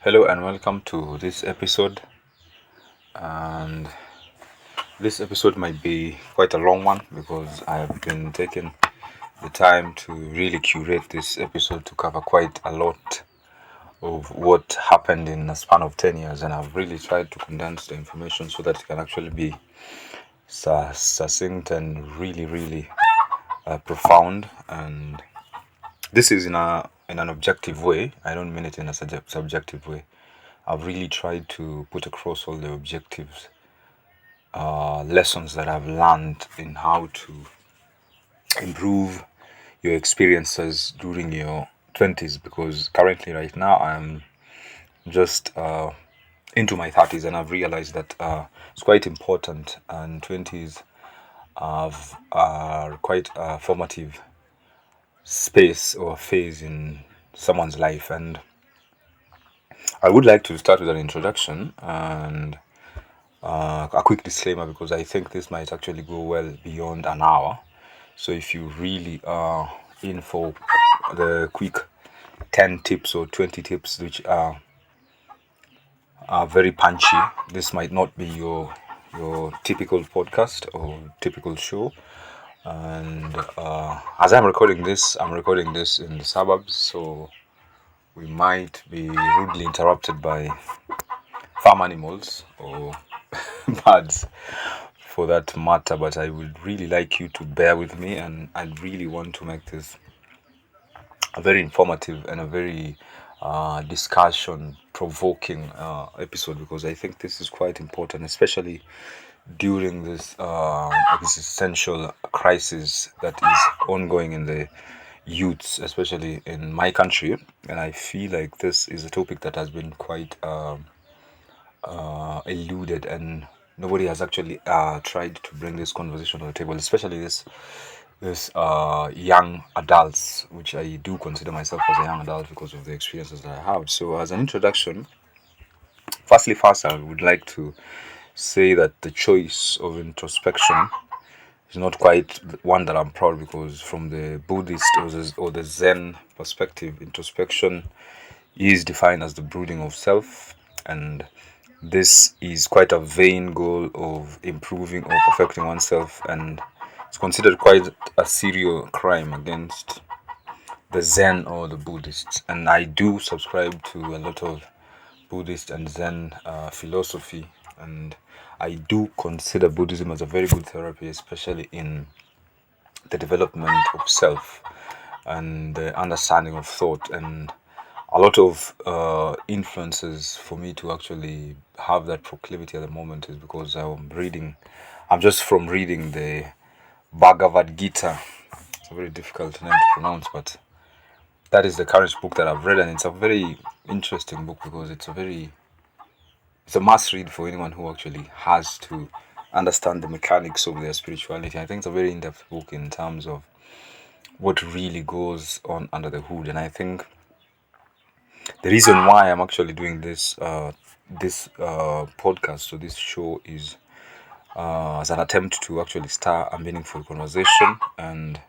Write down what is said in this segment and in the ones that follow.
Hello and welcome to this episode. And this episode might be quite a long one because I have been taking the time to really curate this episode to cover quite a lot of what happened in a span of 10 years. And I've really tried to condense the information so that it can actually be succinct and really profound. And this is in an objective way. I don't mean it in a subjective way. I've really tried to put across all the objectives, lessons that I've learned in how to improve your experiences during your 20s, because currently, right now, I'm just into my 30s, and I've realized that it's quite important, and 20s are quite a formative space or phase in someone's life. And I would like to start with an introduction and a quick disclaimer, because I think this might actually go well beyond an hour. So if you really are in for the quick 10 tips or 20 tips, which are very punchy, this might not be your typical podcast or typical show. And as I'm recording this in the suburbs, so we might be rudely interrupted by farm animals or birds for that matter. But I would really like you to bear with me, and I really want to make this a very informative and a very discussion provoking episode, because I think this is quite important, especially during this existential crisis that is ongoing in the youths, especially in my country. And I feel like this is a topic that has been quite eluded, and nobody has actually tried to bring this conversation to the table, especially this young adults, which I do consider myself as a young adult because of the experiences that I have. So as an introduction, first I would like to say that the choice of introspection is not quite one that I'm proud, because from the Buddhist or the Zen perspective, introspection is defined as the brooding of self, and this is quite a vain goal of improving or perfecting oneself, and it's considered quite a serial crime against the Zen or the Buddhists. And I do subscribe to a lot of Buddhist and Zen philosophy, and I do consider Buddhism as a very good therapy, especially in the development of self and the understanding of thought. And a lot of influences for me to actually have that proclivity at the moment is because I'm just from reading the Bhagavad Gita. It's a very difficult name to pronounce, but that is the current book that I've read, and it's a very interesting book because it's a must read for anyone who actually has to understand the mechanics of their spirituality. I think it's a very in-depth book in terms of what really goes on under the hood. And I think the reason why I'm actually doing this podcast or this show is as an attempt to actually start a meaningful conversation. And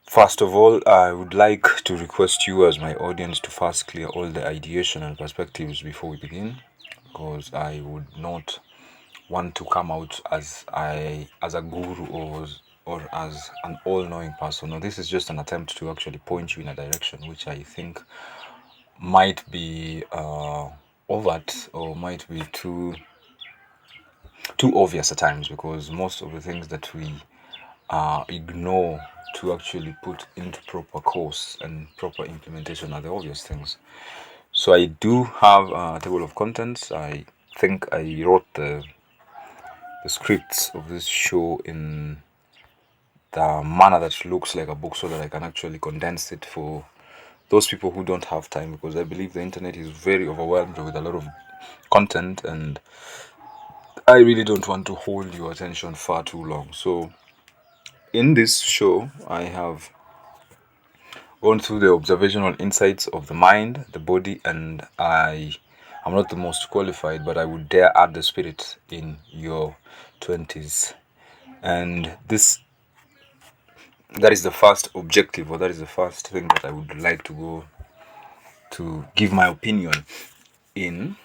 first of all, I would like to request you as my audience to first clear all the ideation and perspectives before we begin, because I would not want to come out as a guru or as an all-knowing person. No, this is just an attempt to actually point you in a direction which I think might be overt or might be too obvious at times, because most of the things that we ignore to actually put into proper course and proper implementation are the obvious things. So I do have a table of contents. I think I wrote the scripts of this show in the manner that looks like a book, so that I can actually condense it for those people who don't have time, because I believe the internet is very overwhelmed with a lot of content, and I really don't want to hold your attention far too long. So in this show, I have gone through the observational insights of the mind, the body, and I'm not the most qualified, but I would dare add the spirit in your 20s. And that is the first objective, or that is the first thing that I would like to go to give my opinion in.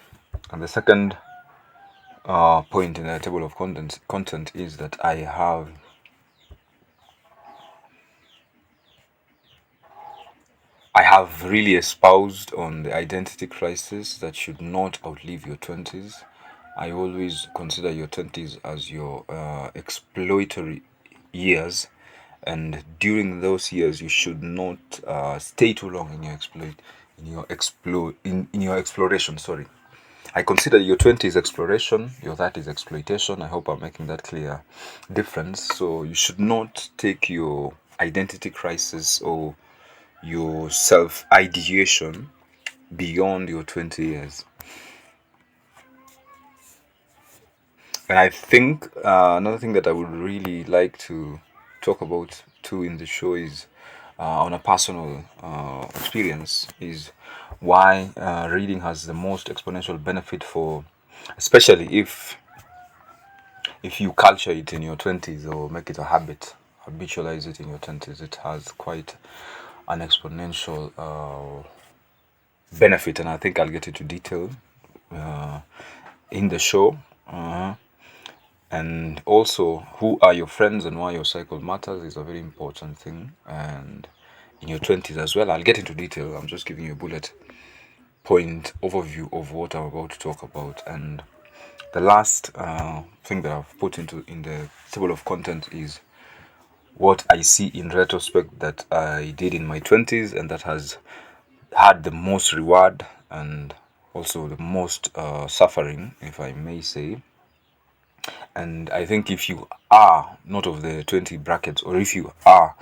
And the second point in the table of content is that I have really espoused on the identity crisis that should not outlive your 20s. I always consider your 20s as your exploratory years, and during those years, you should not stay too long in your in your exploration. Sorry, I consider your 20s exploration, your 30s exploitation. I hope I'm making that clear difference. So you should not take your identity crisis or your self ideation beyond your 20 years. And I think another thing that I would really like to talk about too in the show is on a personal experience is why reading has the most exponential benefit for, especially if you culture it in your 20s or make it a habit, habitualize it in your 20s, it has quite an exponential benefit, and I think I'll get into detail uh, in the show. And also, who are your friends and why your cycle matters is a very important thing. And in your 20s as well, I'll get into detail. I'm just giving you a bullet point overview of what I'm about to talk about. And the last thing that I've put into in the table of content is what I see in retrospect that I did in my 20s and that has had the most reward and also the most suffering, if I may say. And I think if you are not of the 20 brackets, or if you are,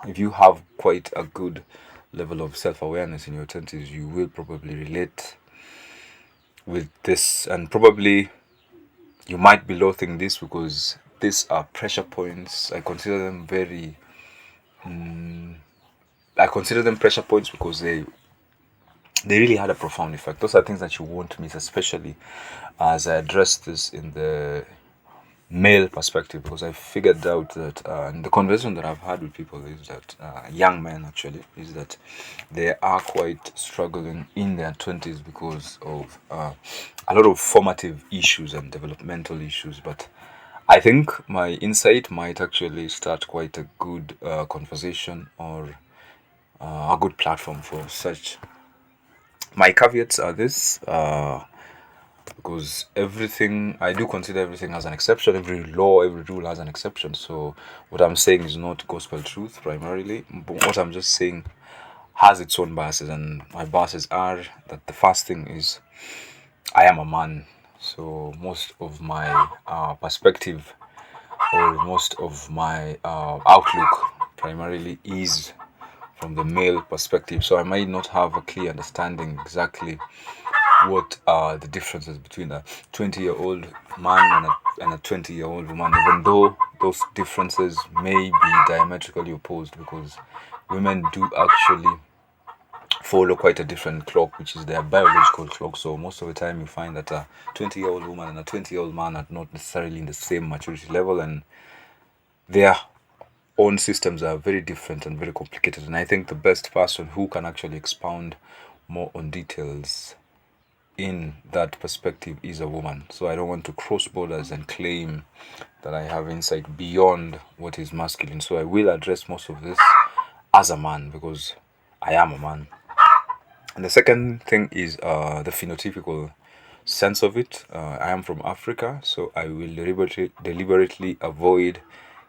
if you have quite a good level of self awareness in your 20s, you will probably relate with this, and probably you might be loathing this because these are pressure points. I consider them pressure points because they really had a profound effect. Those are things that you won't miss, especially as I address this in the male perspective, because I figured out that in the conversation that I've had with people is that young men actually is that they are quite struggling in their 20s because of a lot of formative issues and developmental issues. But I think my insight might actually start quite a good conversation or a good platform for such. My caveats are this. Because everything I do consider everything has an exception, every law, every rule has an exception. So what I'm saying is not gospel truth primarily, but what I'm just saying has its own biases, and my biases are that the first thing is I am a man. So most of my perspective or most of my outlook primarily is from the male perspective, so I might not have a clear understanding exactly what are the differences between a 20-year-old man and a 20-year-old woman, even though those differences may be diametrically opposed, because women do actually follow quite a different clock, which is their biological clock. So most of the time you find that a 20-year-old woman and a 20-year-old man are not necessarily in the same maturity level, and their own systems are very different and very complicated. And I think the best person who can actually expound more on details in that perspective is a woman. So I don't want to cross borders and claim that I have insight beyond what is masculine. So I will address most of this as a man because I am a man. And the second thing is the phenotypical sense of it. I am from Africa, so I will deliberately avoid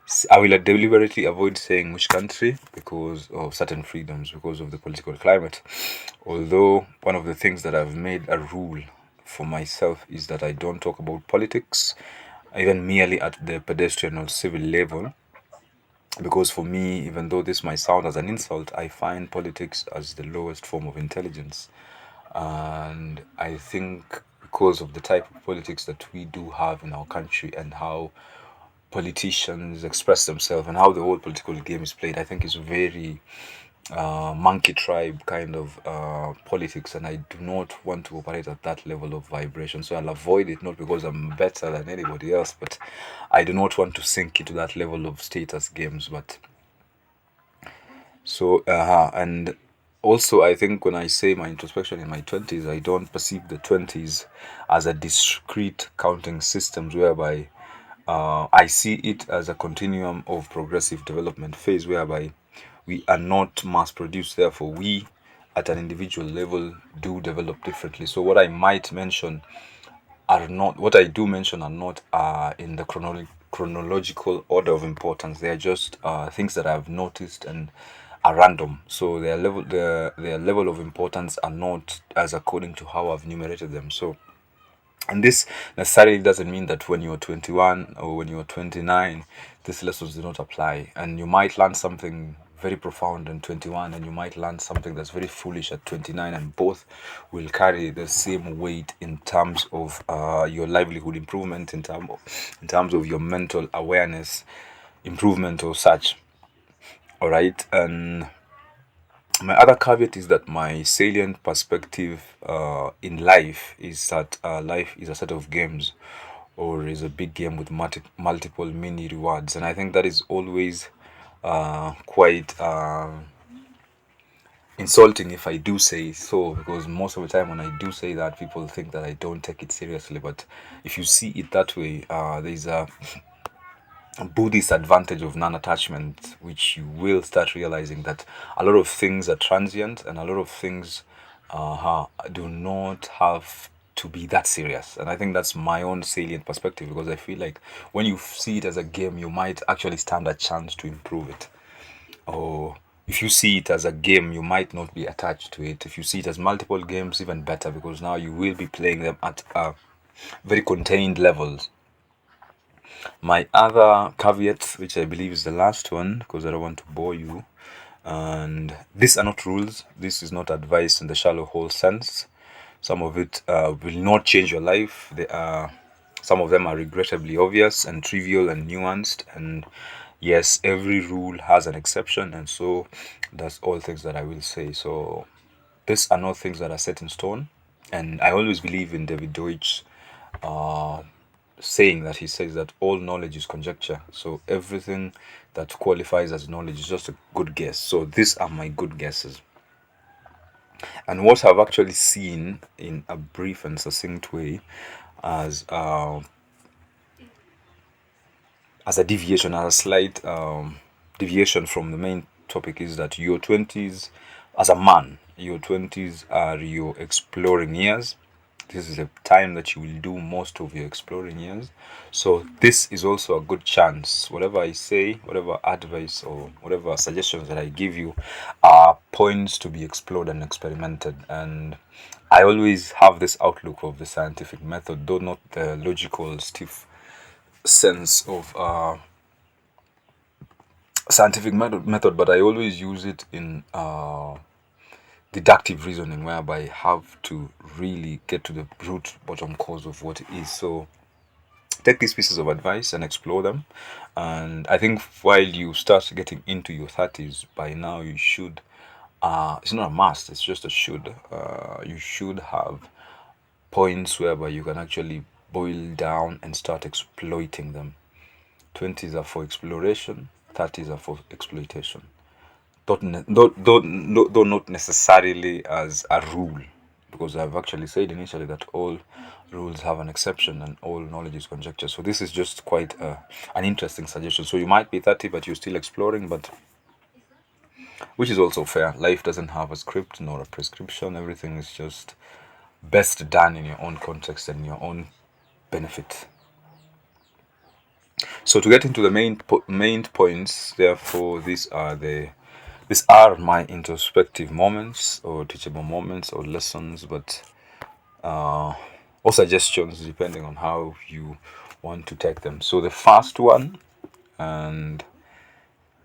saying which country because of certain freedoms, because of the political climate. Although one of the things that I've made a rule for myself is that I don't talk about politics, even merely at the pedestrian or civil level. Because for me, even though this might sound as an insult, I find politics as the lowest form of intelligence. And I think because of the type of politics that we do have in our country and how politicians express themselves and how the whole political game is played, I think is very monkey tribe kind of politics, and I do not want to operate at that level of vibration. So I'll avoid it, not because I'm better than anybody else, but I do not want to sink into that level of status games. But so and also, I think when I say my introspection in my 20s, I don't perceive the 20s as a discrete counting systems whereby I see it as a continuum of progressive development phase whereby we are not mass produced. Therefore, we at an individual level do develop differently. So, what I might mention are not, what I do mention are not in the chronological order of importance. They are just things that I've noticed and are random. So their level of importance are not as according to how I've numerated them. So, and this necessarily doesn't mean that when you're 21 or when you're 29, these lessons do not apply. And you might learn something very profound in 21, and you might learn something that's very foolish at 29, and both will carry the same weight in terms of your livelihood improvement, in terms of your mental awareness improvement or such. All right. And my other caveat is that my salient perspective in life is that life is a set of games, or is a big game with multiple mini rewards, and I think that is always quite insulting if I do say so, because most of the time when I do say that, people think that I don't take it seriously. But if you see it that way, there's a Buddhist advantage of non-attachment, which you will start realizing that a lot of things are transient and a lot of things do not have to be that serious. And I think that's my own salient perspective, because I feel like when you see it as a game, you might actually stand a chance to improve it. Or if you see it as a game, you might not be attached to it. If you see it as multiple games, even better, because now you will be playing them at very contained levels. My other caveat, which I believe is the last one, because I don't want to bore you, and these are not rules, this is not advice in the shallow hole sense. Some of it will not change your life. Some of them are regrettably obvious and trivial and nuanced. And yes, every rule has an exception, and so that's all things that I will say. So these are not things that are set in stone. And I always believe in David Deutsch's saying that he says that all knowledge is conjecture. So everything that qualifies as knowledge is just a good guess. So these are my good guesses. And what I've actually seen in a brief and succinct way as as a deviation, as a slight deviation from the main topic, is that your 20s, as a man, your 20s are your exploring years. This is a time that you will do most of your exploring years. So this is also a good chance. Whatever I say, whatever advice or whatever suggestions that I give you are points to be explored and experimented. And I always have this outlook of the scientific method, though not the logical, stiff sense of scientific method, but I always use it in deductive reasoning, whereby I have to really get to the root bottom cause of what it is. So take these pieces of advice and explore them. And I think while you start getting into your 30s, by now you should, it's not a must, it's just a should. You should have points whereby you can actually boil down and start exploiting them. 20s are for exploration, 30s are for exploitation. Though not necessarily as a rule, because I've actually said initially that all rules have an exception and all knowledge is conjecture. So this is just quite an interesting suggestion. So you might be 30, but you're still exploring, but which is also fair. Life doesn't have a script nor a prescription. Everything is just best done in your own context and your own benefit. So to get into the main points, therefore, these are my introspective moments or teachable moments or lessons, but or suggestions depending on how you want to take them. So the first one, and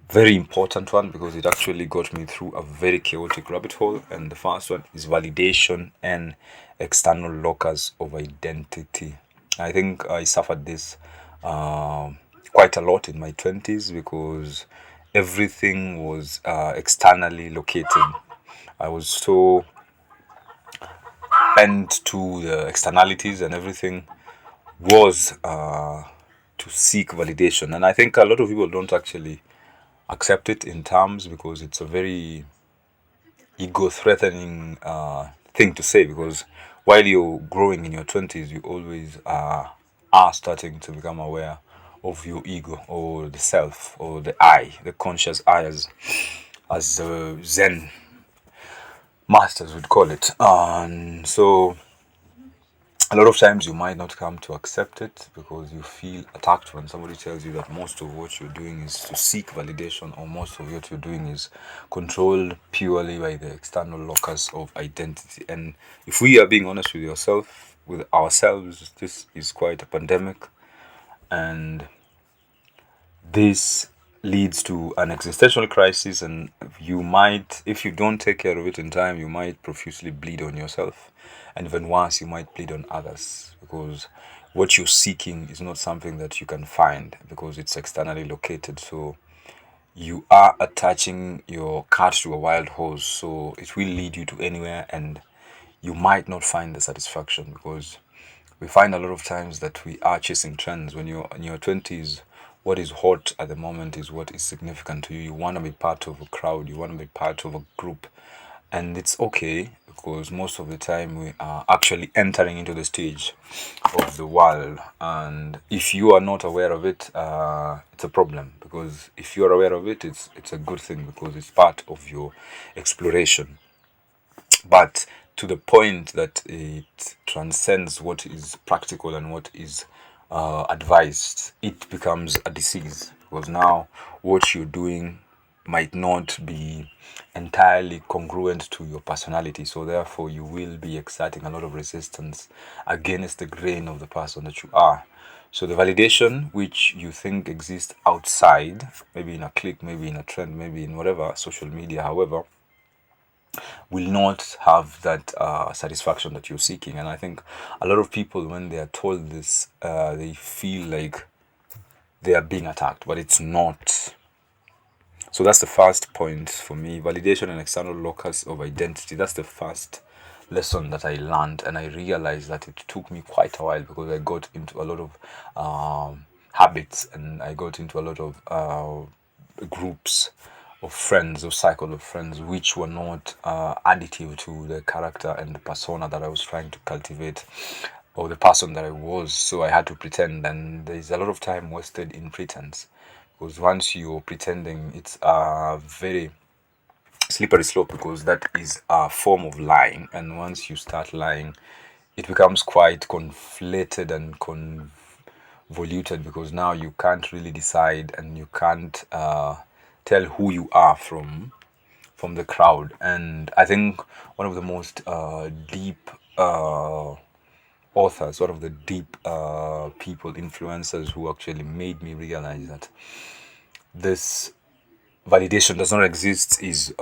very important one, because it actually got me through a very chaotic rabbit hole, and the first one is validation and external locus of identity. I think I suffered this quite a lot in my 20s, because everything was externally located. I was so bent to the externalities, and everything was to seek validation. And I think a lot of people don't actually accept it in terms, because it's a very ego threatening thing to say, because while you're growing in your 20s, you always are starting to become aware of your ego, or the self, or the I, the conscious I, as Zen masters would call it. And so a lot of times you might not come to accept it because you feel attacked when somebody tells you that most of what you're doing is to seek validation, or most of what you're doing is controlled purely by the external locus of identity. And if we are being honest with ourselves, this is quite a pandemic, and this leads to an existential crisis. And you might, if you don't take care of it in time, you might profusely bleed on yourself, and even worse, you might bleed on others, because what you're seeking is not something that you can find because it's externally located. So you are attaching your cart to a wild horse, so it will lead you to anywhere, and you might not find the satisfaction, because we find a lot of times that we are chasing trends. When you're in your 20s, what is hot at the moment is what is significant to you. You want to be part of a crowd, you want to be part of a group, and it's okay, because most of the time we are actually entering into the stage of the world. And if you are not aware of it, it's a problem, because if you are aware of it, it's a good thing, because it's part of your exploration. But to the point that it transcends what is practical and what is advised, it becomes a disease, because now what you're doing might not be entirely congruent to your personality. So therefore you will be exerting a lot of resistance against the grain of the person that you are. So the validation which you think exists outside, maybe in a clique, maybe in a trend, maybe in whatever social media, however, will not have that satisfaction that you're seeking. And I think a lot of people, when they are told this, they feel like they are being attacked, but it's not. So that's the first point for me: validation and external locus of identity. That's the first lesson that I learned, and I realized that it took me quite a while, because I got into a lot of habits, and I got into a lot of groups of friends, or cycle of friends, which were not additive to the character and the persona that I was trying to cultivate, or the person that I was. So I had to pretend, and there's a lot of time wasted in pretense, because once you're pretending, it's a very slippery slope, because that is a form of lying. And once you start lying, it becomes quite conflated and convoluted, because now you can't really decide, and you can't tell who you are from the crowd. And I think one of the most deep authors, one of the deep people, influencers, who actually made me realize that this validation does not exist is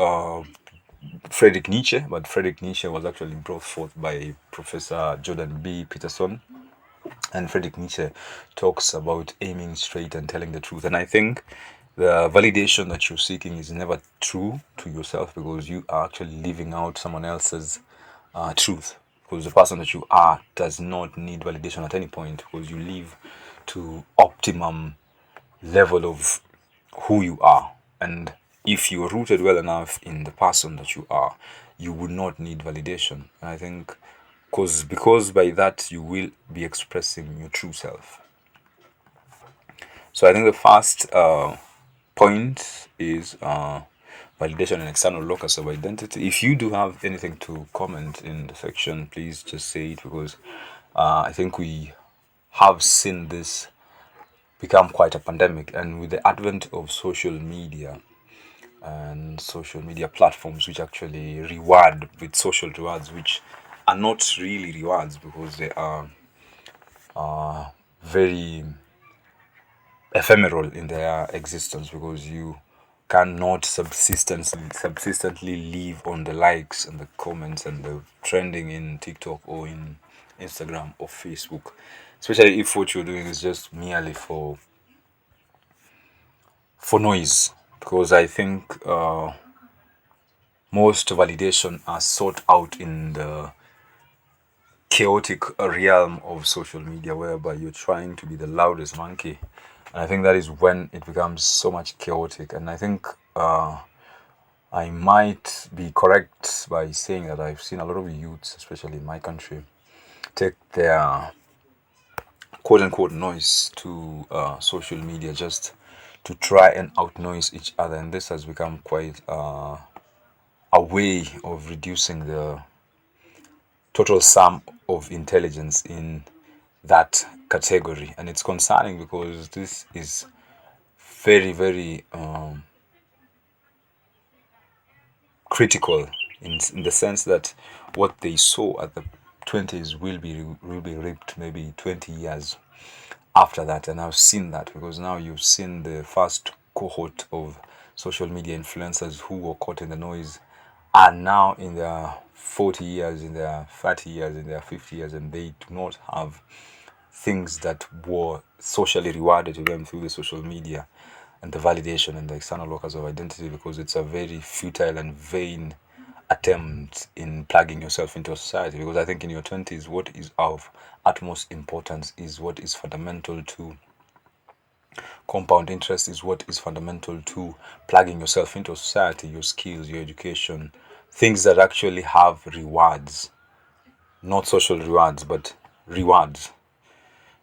Friedrich Nietzsche. But Friedrich Nietzsche was actually brought forth by Professor Jordan B. Peterson. And Friedrich Nietzsche talks about aiming straight and telling the truth. And I think the validation that you're seeking is never true to yourself, because you are actually living out someone else's truth. Because the person that you are does not need validation at any point, because you live to optimum level of who you are. And if you are rooted well enough in the person that you are, you would not need validation. And I think because by that you will be expressing your true self. So I think the first point is validation and external locus of identity. If you do have anything to comment in the section, please just say it, because I think we have seen this become quite a pandemic. And with the advent of social media and social media platforms, which actually reward with social rewards, which are not really rewards, because they are very ephemeral in their existence, because you cannot subsistently live on the likes and the comments and the trending in TikTok or in Instagram or Facebook, especially if what you're doing is just merely for noise. Because I think most validation are sought out in the chaotic realm of social media, whereby you're trying to be the loudest monkey. And I think that is when it becomes so much chaotic. And I think I might be correct by saying that I've seen a lot of youths, especially in my country, take their quote unquote noise to social media just to try and outnoise each other, and this has become quite a way of reducing the total sum of intelligence in that category. And it's concerning because this is very, very critical in the sense that what they saw at the 20s will be reaped maybe 20 years after that. And I've seen that because now you've seen the first cohort of social media influencers who were caught in the noise are now in their 40 years, in their 30 years, in their 50 years, and they do not have things that were socially rewarded to them through the social media and the validation and the external locus of identity, because it's a very futile and vain attempt in plugging yourself into a society. Because I think in your 20s, what is of utmost importance is what is fundamental to compound interest, is what is fundamental to plugging yourself into society, your skills, your education, things that actually have rewards, not social rewards, but rewards.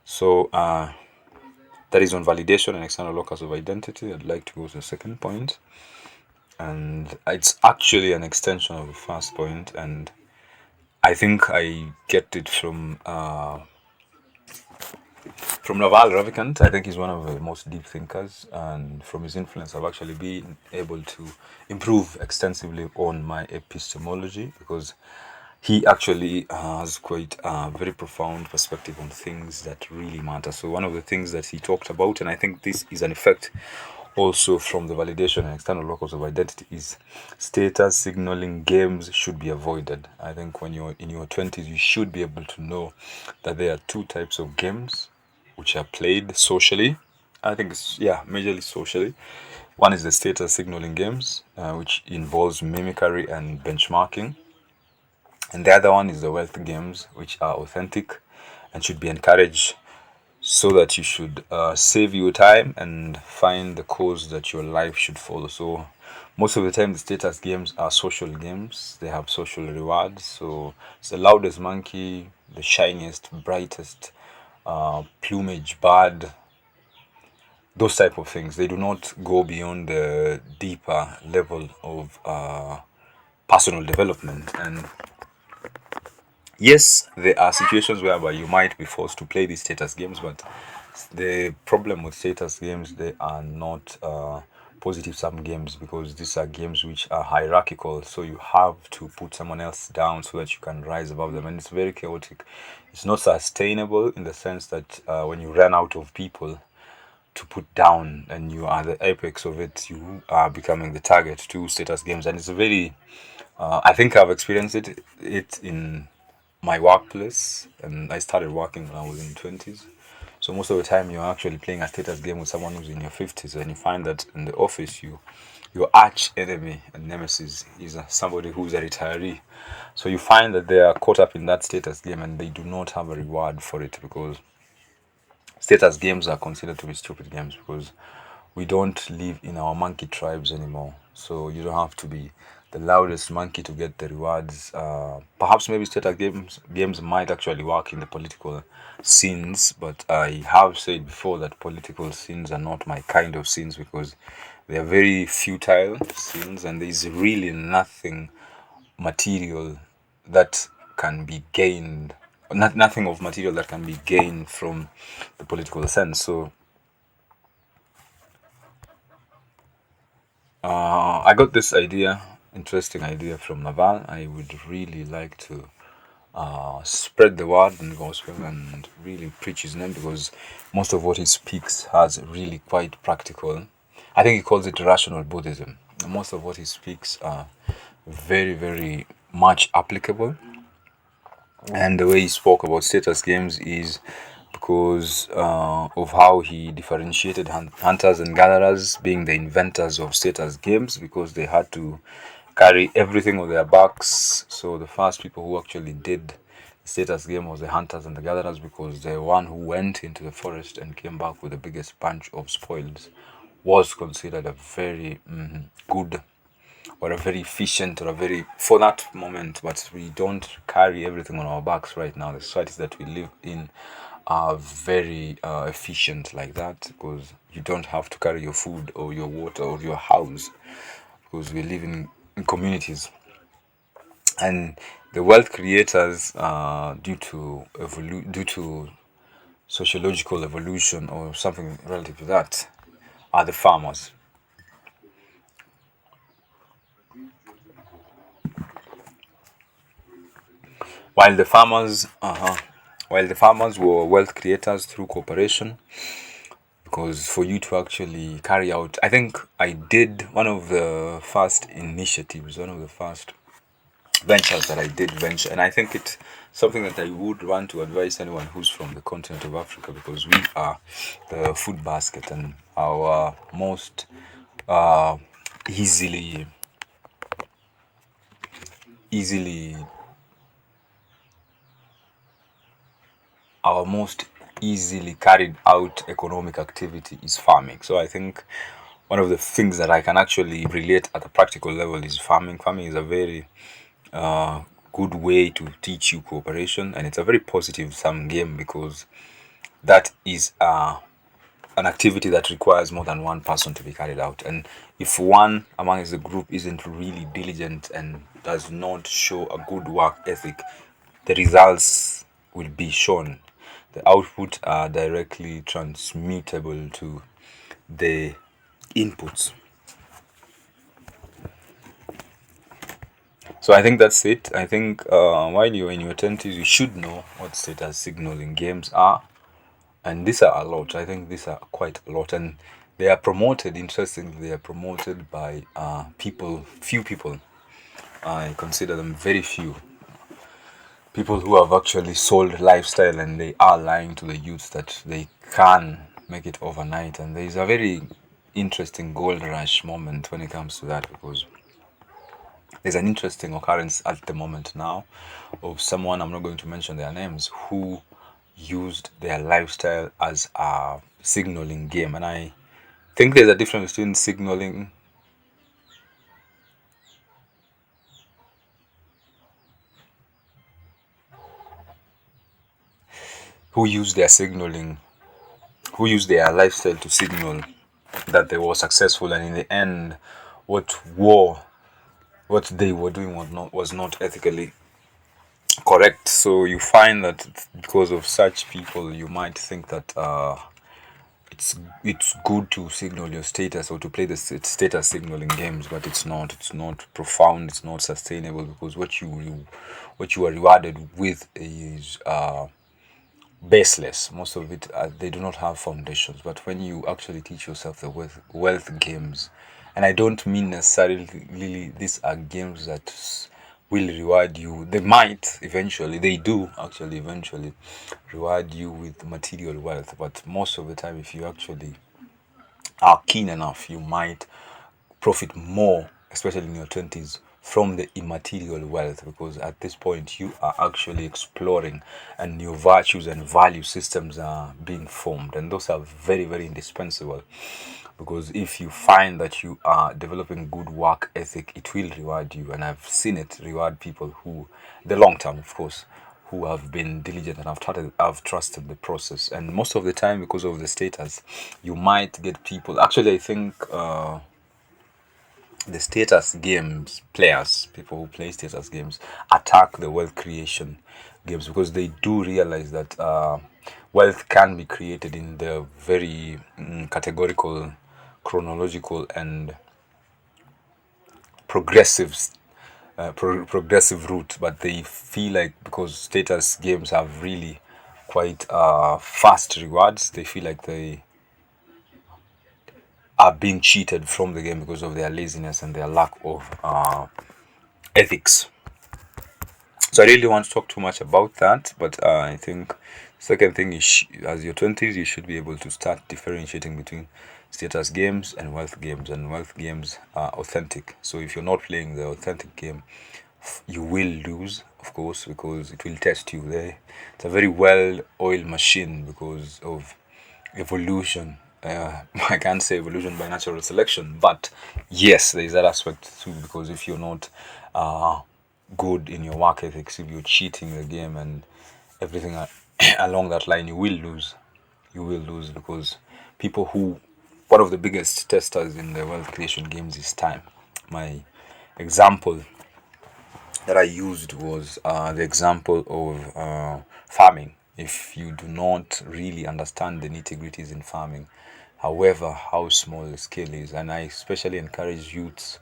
So that is on validation and external locus of identity. I'd like to go to the second point, and it's actually an extension of the first point, and I think I get it from Naval Ravikant. I think he's one of the most deep thinkers, and from his influence, I've actually been able to improve extensively on my epistemology, because he actually has quite a very profound perspective on things that really matter. So one of the things that he talked about, and I think this is an effect also from the validation and external locus of identity, is status signaling games should be avoided. I think when you're in your 20s, you should be able to know that there are two types of games which are played socially. I think it's, yeah, majorly socially. One is the status signaling games, which involves mimicry and benchmarking. And the other one is the wealth games, which are authentic and should be encouraged, so that you should save your time and find the cause that your life should follow. So most of the time the status games are social games. They have social rewards. So it's the loudest monkey, the shiniest, brightest plumage bird, those type of things. They do not go beyond the deeper level of personal development. And yes, there are situations whereby you might be forced to play these status games, but the problem with status games, they are not positive sum games, because these are games which are hierarchical. So you have to put someone else down so that you can rise above them, and it's very chaotic. It's not sustainable in the sense that when you run out of people to put down and you are the apex of it, you are becoming the target to status games. And it's very I think I've experienced it in my workplace, and I started working when I was in 20s. So most of the time you're actually playing a status game with someone who's in your 50s, and you find that in the office your arch enemy and nemesis is somebody who's a retiree. So you find that they are caught up in that status game and they do not have a reward for it, because status games are considered to be stupid games, because we don't live in our monkey tribes anymore. So you don't have to be the loudest monkey to get the rewards. Perhaps maybe status games might actually work in the political scenes, but I have said before that political scenes are not my kind of scenes, because they are very futile scenes, and there is really nothing material that can be gained, nothing of material that can be gained from the political sense. So I got this interesting idea from Naval. I would really like to spread the word and gospel and really preach his name, because most of what he speaks has really quite practical. I think he calls it rational Buddhism. Most of what he speaks are very, very much applicable. And the way he spoke about status games is because of how he differentiated hunters and gatherers being the inventors of status games, because they had to carry everything on their backs. So the first people who actually did the status game was the hunters and the gatherers, because the one who went into the forest and came back with the biggest bunch of spoils was considered a very good or a very efficient or a very for that moment, but we don't carry everything on our backs right now. The societies that we live in are very efficient like that, because you don't have to carry your food or your water or your house, because we live in communities. And the wealth creators, due to sociological evolution or something relative to that, are the farmers. While the farmers, while the farmers were wealth creators through cooperation, because for you to actually carry out, I think I did one of the first initiatives, one of the first ventures that I did venture, and I think it's something that I would want to advise anyone who's from the continent of Africa, because we are the food basket, and our most uh, easily easily our most easily carried out economic activity is farming. So I think one of the things that I can actually relate at a practical level is farming. Farming is a very uh, good way to teach you cooperation, and it's a very positive sum game, because that is an activity that requires more than one person to be carried out. And if one amongst the group isn't really diligent and does not show a good work ethic, the results will be shown. The output are directly transmittable to the inputs. So I think that's it. I think while you're in your 20s, you should know what status signaling games are. And these are a lot. I think these are quite a lot. And they are promoted, interestingly, they are promoted by few people. I consider them very few. People who have actually sold lifestyle, and they are lying to the youth that they can make it overnight. And there is a very interesting gold rush moment when it comes to that, because there's an interesting occurrence at the moment now of someone, I'm not going to mention their names, who used their lifestyle as a signaling game. And I think there's a difference between signaling, who used their signaling, who used their lifestyle to signal that they were successful, and in the end, what war, what they were doing was not ethically correct. So you find that because of such people, you might think that it's good to signal your status or to play the status signaling games, but it's not profound, it's not sustainable, because what you are rewarded with is baseless. Most of it, they do not have foundations. But when you actually teach yourself the wealth games, and I don't mean necessarily these are games that will reward you. They might eventually, they do actually eventually reward you with material wealth. But most of the time, if you actually are keen enough, you might profit more, especially in your 20s, from the immaterial wealth, because at this point you are actually exploring, and your virtues and value systems are being formed, and those are very, very indispensable. Because if you find that you are developing good work ethic, it will reward you, and I've seen it reward people who, the long term, of course, who have been diligent and have trusted the process. And most of the time, because of the status, you might get people. Actually, I think the status games players, people who play status games, attack the wealth creation games, because they do realize that wealth can be created in the very categorical, chronological, and progressive progressive route. But they feel like, because status games have really quite fast rewards, they feel like they are being cheated from the game because of their laziness and their lack of ethics. So I really want to talk too much about that, but I think second thing is, as your 20s, you should be able to start differentiating between status games and wealth games, and wealth games are authentic. So if you're not playing the authentic game, you will lose, of course, because it will test you there. It's a very well oiled machine because of evolution I can't say evolution by natural selection, but yes, there is that aspect too. Because if you're not uh, good in your work ethics, if you're cheating the game and everything along that line, you will lose. You will lose because people who one of the biggest testers in the wealth creation games is time. My example that I used was the example of farming. If you do not really understand the nitty gritties in farming, however, how small the scale is, and I especially encourage youths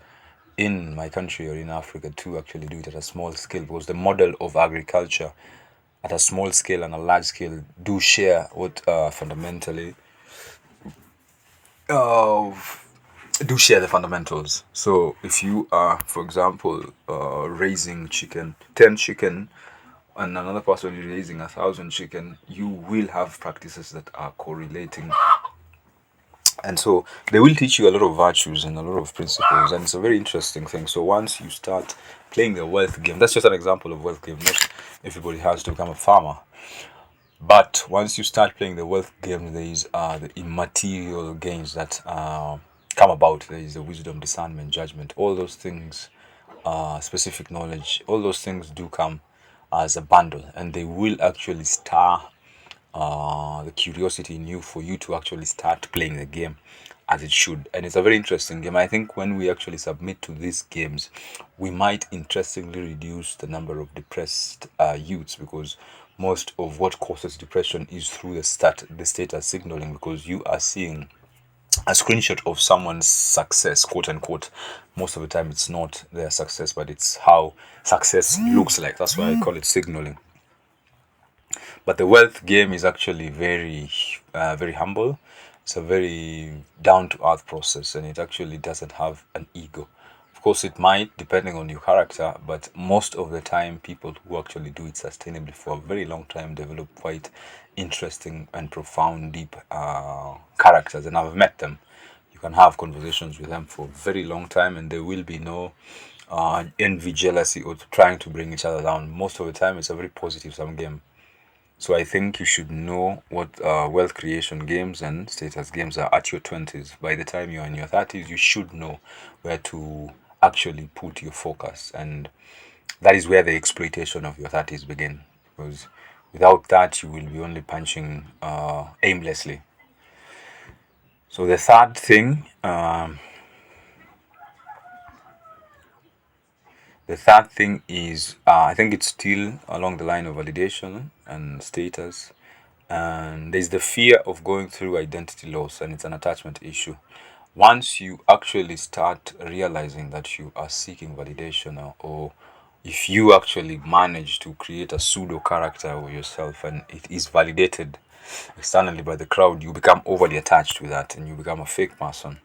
in my country or in Africa to actually do it at a small scale because the model of agriculture at a small scale and a large scale do share what fundamentally uh, do share the fundamentals. So if you are, for example, raising chicken, 10 chicken, and another person is raising 1,000 chicken, you will have practices that are correlating. And so they will teach you a lot of virtues and a lot of principles, and it's a very interesting thing. So once you start playing the wealth game, that's just an example of wealth game. Not everybody has to become a farmer. But once you start playing the wealth game, there is the immaterial gains that come about. There is the wisdom, discernment, judgment, all those things, specific knowledge, all those things do come as a bundle, and they will actually stir the curiosity in you for you to actually start playing the game as it should. And it's a very interesting game. I think when we actually submit to these games, we might interestingly reduce the number of depressed youths because most of what causes depression is through the status signaling because you are seeing a screenshot of someone's success, quote unquote. Most of the time it's not their success, but it's how success looks like. That's why I call it signaling. But the wealth game is actually very humble. It's a very down to earth process, and it actually doesn't have an ego. Of course, it might, depending on your character, but most of the time, people who actually do it sustainably for a very long time develop quite interesting and profound, deep characters. And I've met them. You can have conversations with them for a very long time, and there will be no envy, jealousy, or trying to bring each other down. Most of the time, it's a very positive sum game. So I think you should know what wealth creation games and status games are at your 20s. By the time you're in your 30s, you should know where to actually put your focus. And that is where the exploitation of your 30s begin. Because without that, you will be only punching aimlessly. So the third thing, is I think it's still along the line of validation and status. And there's the fear of going through identity loss, and it's an attachment issue. Once you actually start realizing that you are seeking validation, or if you actually manage to create a pseudo character of yourself and it is validated externally by the crowd, you become overly attached with that and you become a fake person.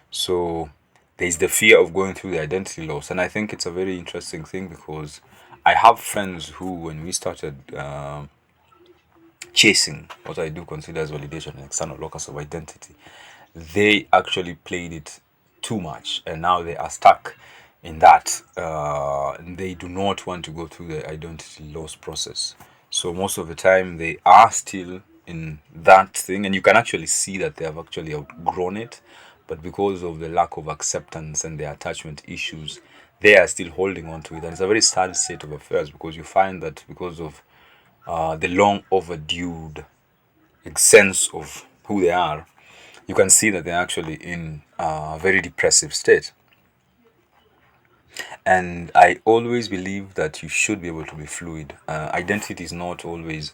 So there's the fear of going through the identity loss, and I think it's a very interesting thing because I have friends who, when we started chasing what I do consider as validation and external locus of identity, they actually played it too much, and now they are stuck in that. They do not want to go through the identity loss process. So most of the time, they are still in that thing, and you can actually see that they have actually outgrown it. But because of the lack of acceptance and the attachment issues, they are still holding on to it. And it's a very sad state of affairs because you find that because of the long overdue sense of who they are, you can see that they're actually in a very depressive state. And I always believe that you should be able to be fluid. Identity is not always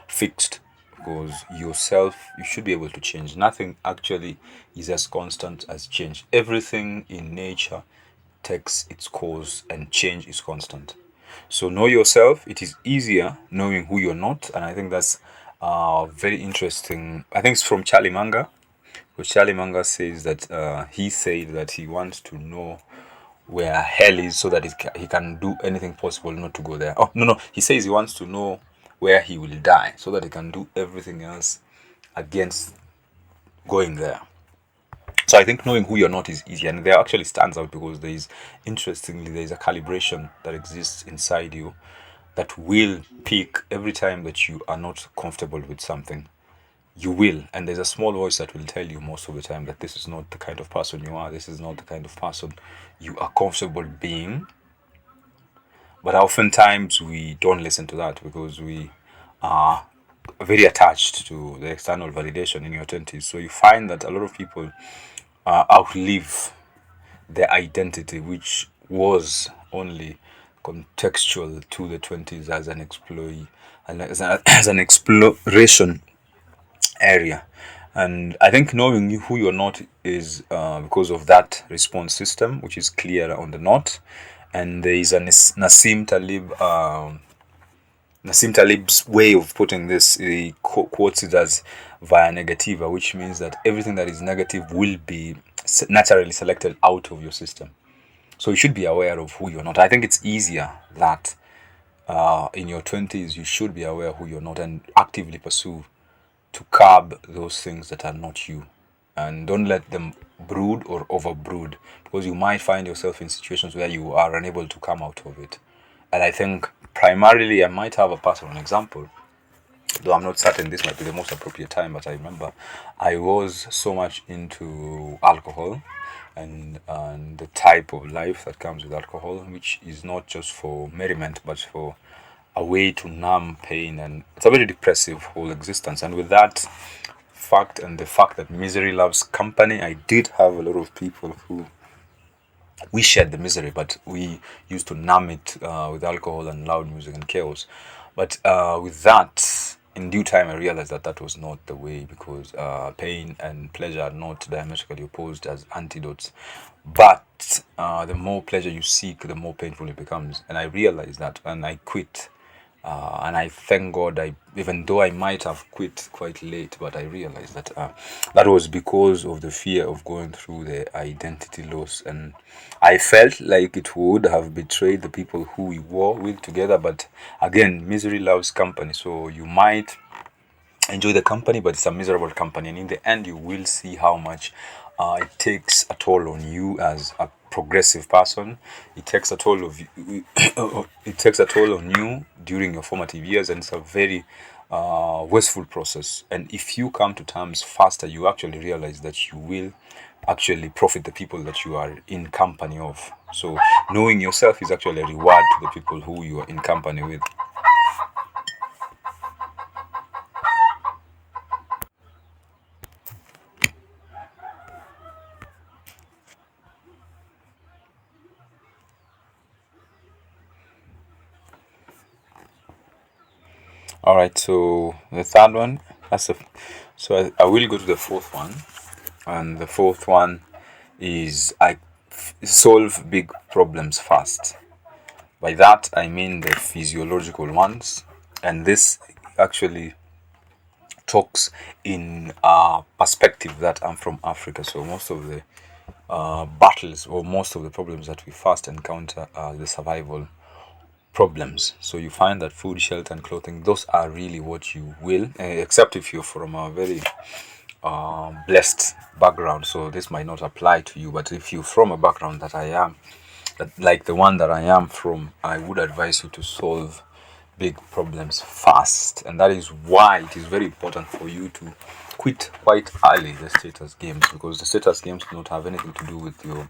fixed because yourself, you should be able to change. Nothing actually is as constant as change. Everything in nature takes its course and change is constant. So know yourself. It is easier knowing who you're not, and I think that's very interesting. I think it's from Charlie Munger, because Charlie Munger says that he said that he wants to know where hell is so that he can do anything possible not to go there. Oh, no, no. He says he wants to know where he will die so that he can do everything else against going there. So I think knowing who you're not is easy, and there actually stands out because there is a calibration that exists inside you that will peak every time that you are not comfortable with something. you will. And there's a small voice that will tell you most of the time that this is not the kind of person you are, this is not the kind of person you are comfortable being. But oftentimes we don't listen to that because we are very attached to the external validation in your 20s. So you find that a lot of people outlive their identity, which was only contextual to the 20s as an exploit and as an exploration area. And I think knowing who you're not is because of that response system, which is clear on the not. And there is a Nassim Talib's way of putting this. He quotes it as via negativa, which means that everything that is negative will be naturally selected out of your system. So you should be aware of who you're not. I think it's easier that in your 20s you should be aware who you're not and actively pursue to curb those things that are not you, and don't let them brood or overbrood, because you might find yourself in situations where you are unable to come out of it. And I think primarily I might have a personal example, though I'm not certain this might be the most appropriate time. But I remember I was so much into alcohol and the type of life that comes with alcohol, which is not just for merriment but for a way to numb pain, and it's a very depressive whole existence. And with that fact and the fact that misery loves company, I did have a lot of people who we shared the misery, but we used to numb it with alcohol and loud music and chaos. But with that, in due time, I realized that that was not the way, because pain and pleasure are not diametrically opposed as antidotes. But the more pleasure you seek, the more painful it becomes. And I realized that, and I quit. And I thank God, even though I might have quit quite late, but I realized that that was because of the fear of going through the identity loss. And I felt like it would have betrayed the people who we were with together. But again, misery loves company. So you might enjoy the company, but it's a miserable company, and in the end you will see how much it takes a toll on you as a progressive person. It takes a toll of you, it takes a toll on you during your formative years, and it's a very wasteful process. And if you come to terms faster, you actually realize that you will actually profit the people that you are in company of. So knowing yourself is actually a reward to the people who you are in company with. All right, so the third one, that's the. So I will go to the fourth one, and the fourth one is solve big problems fast. By that I mean the physiological ones, and this actually talks in a perspective that I'm from Africa. So most of the battles or most of the problems that we first encounter are the survival problems. So you find that food, shelter, and clothing, those are really what you will, except if you're from a very blessed background. So this might not apply to you, but if you're from a background that I am, that, like the one that I am from, I would advise you to solve big problems fast. And that is why it is very important for you to quit quite early the status games, because the status games do not have anything to do with your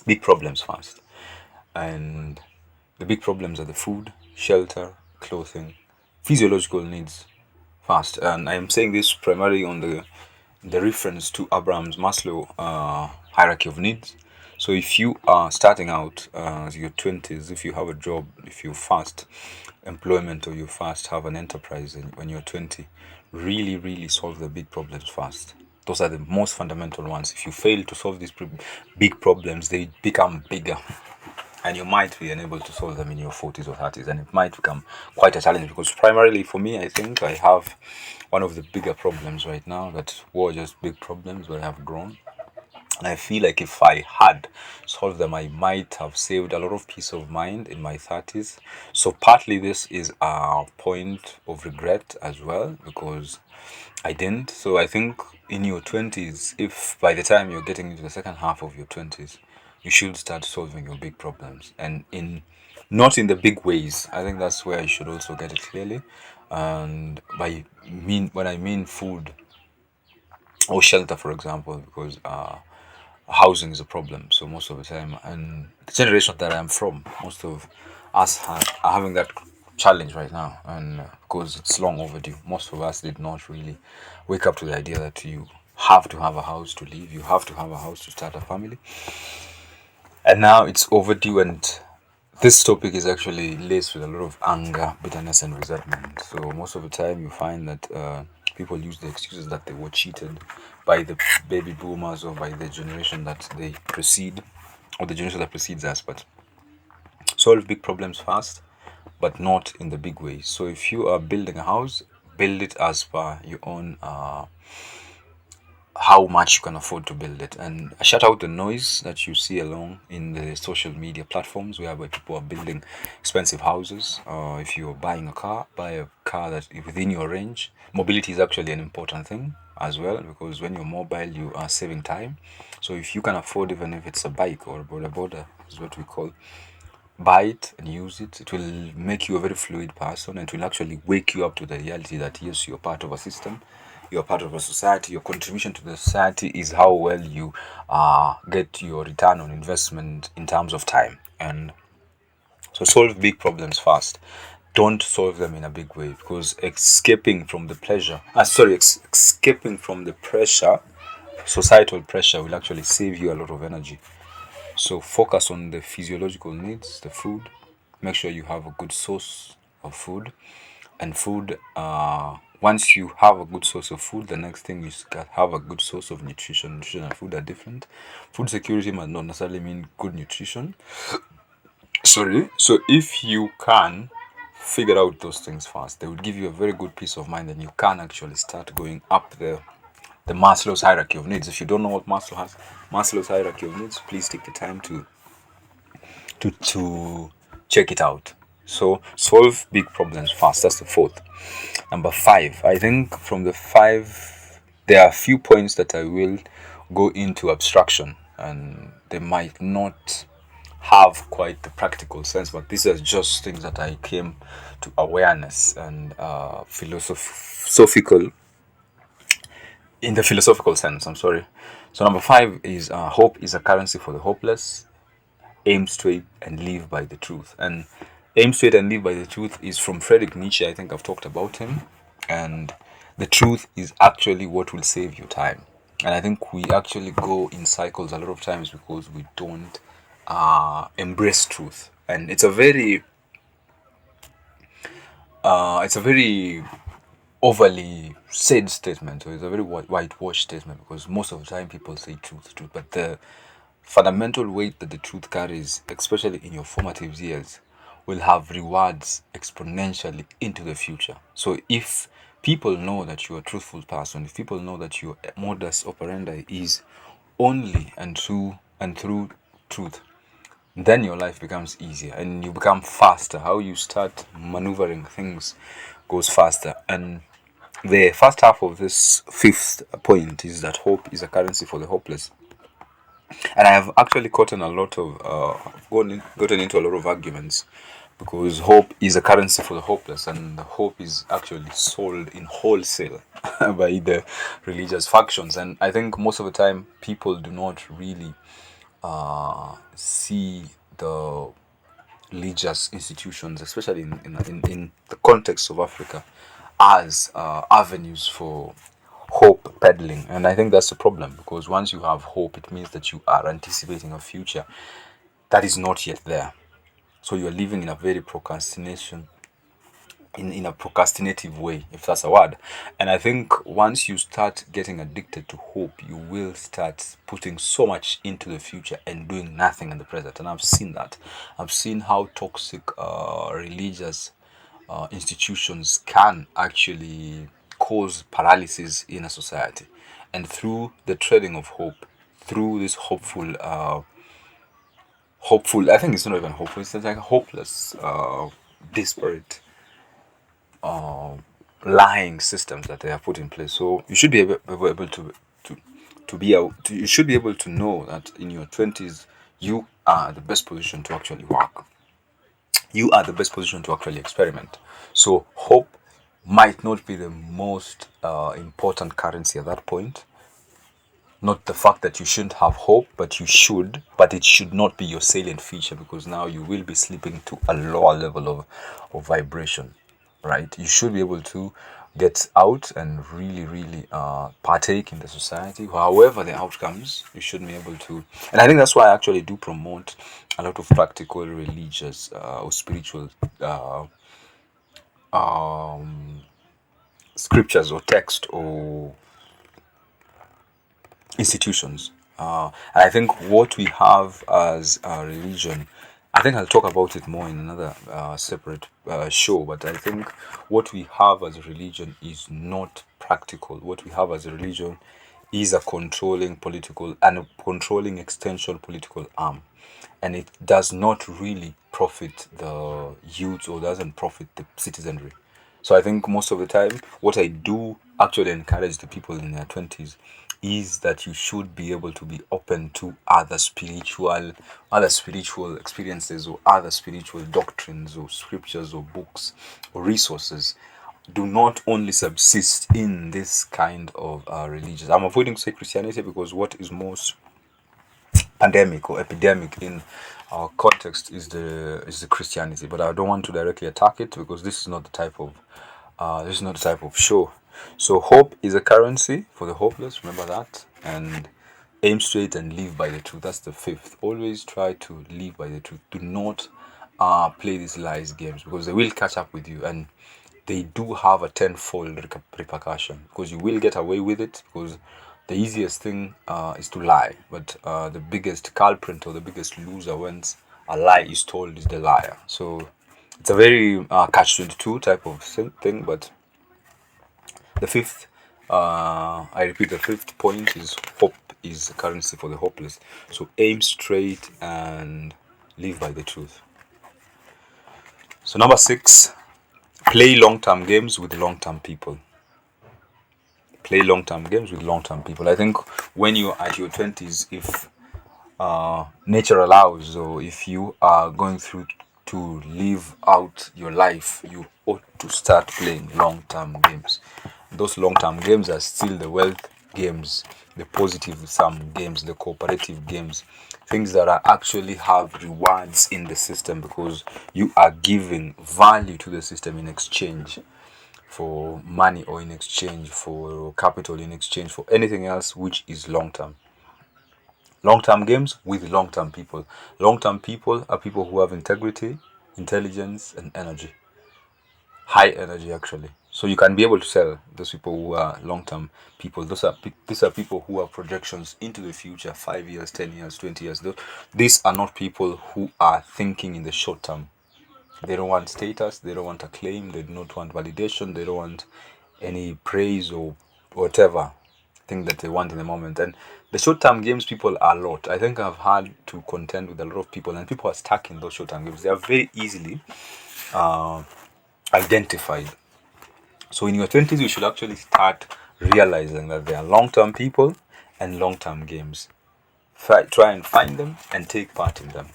big problems fast. And the big problems are the food, shelter, clothing, physiological needs fast. And I am saying this primarily on the reference to Abraham's Maslow hierarchy of needs. So if you are starting out as your 20s, if you have a job, if you fast employment, or you fast have an enterprise when you're 20, really, really solve the big problems fast. Those are the most fundamental ones. If you fail to solve these big problems, they become bigger, and you might be unable to solve them in your 40s or 30s, and it might become quite a challenge. Because primarily for me, I think I have one of the bigger problems right now that were just big problems, but I have grown, and I feel like if I had solved them, I might have saved a lot of peace of mind in my 30s. So partly this is a point of regret as well, because I didn't. So I think in your 20s, if by the time you're getting into the second half of your 20s, you should start solving your big problems. And in not in the big ways. I think that's where I should also get it clearly. And by mean when I mean food or shelter, for example, because housing is a problem. So most of the time, and the generation that I'm from, most of us are having that challenge right now, and because it's long overdue. Most of us did not really wake up to the idea that you have to have a house to live, you have to have a house to start a family, and now it's overdue. And this topic is actually laced with a lot of anger, bitterness, and resentment. So most of the time, you find that people use the excuses that they were cheated by the baby boomers or by the generation that they precede, or the generation that precedes us. But solve big problems fast, but not in the big ways. So if you are building a house, build it as per your own how much you can afford to build it. And shut out the noise that you see along in the social media platforms whereby people are building expensive houses. If you're buying a car, buy a car that is within your range. Mobility is actually an important thing as well, because when you're mobile, you are saving time. So if you can afford, even if it's a bike or a border is what we call, buy it and use it. It will make you a very fluid person, and it will actually wake you up to the reality that yes, you're part of a system, you're part of a society. Your contribution to the society is how well you get your return on investment in terms of time. And so solve big problems fast. Don't solve them in a big way, because escaping from the escaping from the pressure, societal pressure, will actually save you a lot of energy. So focus on the physiological needs, the food. Make sure you have a good source of food. And food, once you have a good source of food, the next thing is to have a good source of nutrition. Nutrition and food are different. Food security might not necessarily mean good nutrition. Sorry. So if you can figure out those things fast, they will give you a very good peace of mind, and you can actually start going up the Maslow's hierarchy of needs. If you don't know what Maslow's hierarchy of needs, please take the time to check it out. So solve big problems fast. That's the fourth. Number five. I think from the five, there are a few points that I will go into abstraction, and they might not have quite the practical sense, but these are just things that I came to awareness and philosophical, in the philosophical sense. I'm sorry. So number five is hope is a currency for the hopeless. Aim straight and live by the truth. And aim straight and live by the truth is from Friedrich Nietzsche. I think I've talked about him. And the truth is actually what will save you time. And I think we actually go in cycles a lot of times because we don't embrace truth. And it's a very overly said statement, or it's a very whitewashed statement, because most of the time people say truth, but the fundamental weight that the truth carries, especially in your formative years, will have rewards exponentially into the future. So if people know that you're a truthful person, if people know that your modus operandi is only and through truth, then your life becomes easier and you become faster. How you start maneuvering things goes faster. And the first half of this fifth point is that hope is a currency for the hopeless. And I have actually gotten a lot of gotten into a lot of arguments, because hope is a currency for the hopeless, and the hope is actually sold in wholesale by the religious factions. And I think most of the time people do not really see the religious institutions, especially in the context of Africa, as avenues for hope peddling. And I think that's the problem, because once you have hope, it means that you are anticipating a future that is not yet there. So you're living in a very procrastination in a procrastinative way, if that's a word. And I think once you start getting addicted to hope, you will start putting so much into the future and doing nothing in the present. And I've seen that. I've seen how toxic religious institutions can actually cause paralysis in a society. And through the treading of hope, through this hopeful, I think it's not even hopeful, it's like a hopeless, disparate lying systems that they have put in place. So you should be able to be able to, you should be able to know that in your 20s you are the best position to actually work. you are the best position to actually experiment. So hope might not be the most important currency at that point. Not the fact that you shouldn't have hope, but you should, but it should not be your salient feature, because now you will be slipping to a lower level of vibration, right? You should be able to get out and really, really partake in the society. However, the outcomes, you should be able to. And I think that's why I actually do promote a lot of practical, religious, or spiritual scriptures or text or institutions. I think what we have as a religion, I think I'll talk about it more in another separate show, but I think what we have as a religion is not practical. What we have as a religion is a controlling political and a controlling extension political arm. And it does not really profit the youth or doesn't profit the citizenry. So I think most of the time, what I do actually encourage the people in their 20s is that you should be able to be open to other spiritual experiences or other spiritual doctrines or scriptures or books or resources. Do not only subsist in this kind of religions. I'm avoiding to say Christianity because what is most pandemic or epidemic in our context is the Christianity, but I don't want to directly attack it because this is not the type of show. So hope is a currency for the hopeless. Remember that, and aim straight and live by the truth. That's the fifth. Always try to live by the truth. Do not play these lies games because they will catch up with you, and they do have a tenfold repercussion because you will get away with it because the easiest thing is to lie, but the biggest culprit or the biggest loser once a lie is told is the liar. So it's a very catch-22 type of thing. But the fifth, I repeat, the fifth point is hope is the currency for the hopeless. So aim straight and live by the truth. So number 6, play long-term games with long-term people. Play long-term games with long-term people. I think when you're at your 20s, if nature allows, or if you are going through to live out your life, you ought to start playing long-term games. Those long-term games are still the wealth games, the positive sum games, the cooperative games, things that are actually have rewards in the system because you are giving value to the system in exchange for money or in exchange for capital, in exchange for anything else which is long-term. Long-term games with long-term people. Long-term people are people who have integrity, intelligence, and energy. High energy, actually. So you can be able to sell those people who are long-term people. These are people who have projections into the future, 5 years, 10 years, 20 years. These are not people who are thinking in the short term. They don't want status. They don't want acclaim. They do not want validation. They don't want any praise or whatever thing that they want in the moment. And the short-term games people are a lot. I think I've had to contend with a lot of people, and people are stuck in those short-term games. They are very easily identified. So in your 20s, you should actually start realizing that there are long-term people and long-term games. Try and find them and take part in them.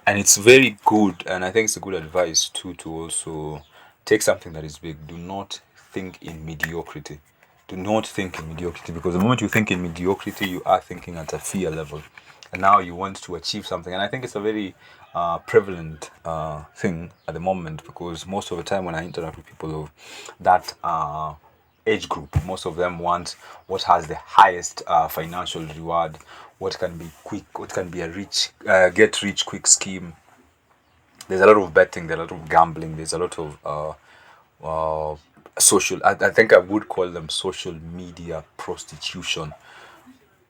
And it's very good, and I think it's a good advice too, to also take something that is big. Do not think in mediocrity. Do not think in mediocrity, because the moment you think in mediocrity, you are thinking at a fear level, and now you want to achieve something. And I think it's a very prevalent thing at the moment, because most of the time when I interact with people of that age group, most of them want what has the highest financial reward, what can be quick, what can be a rich get rich quick scheme. There's a lot of betting, there's a lot of gambling, there's a lot of social, I think I would call them social media prostitution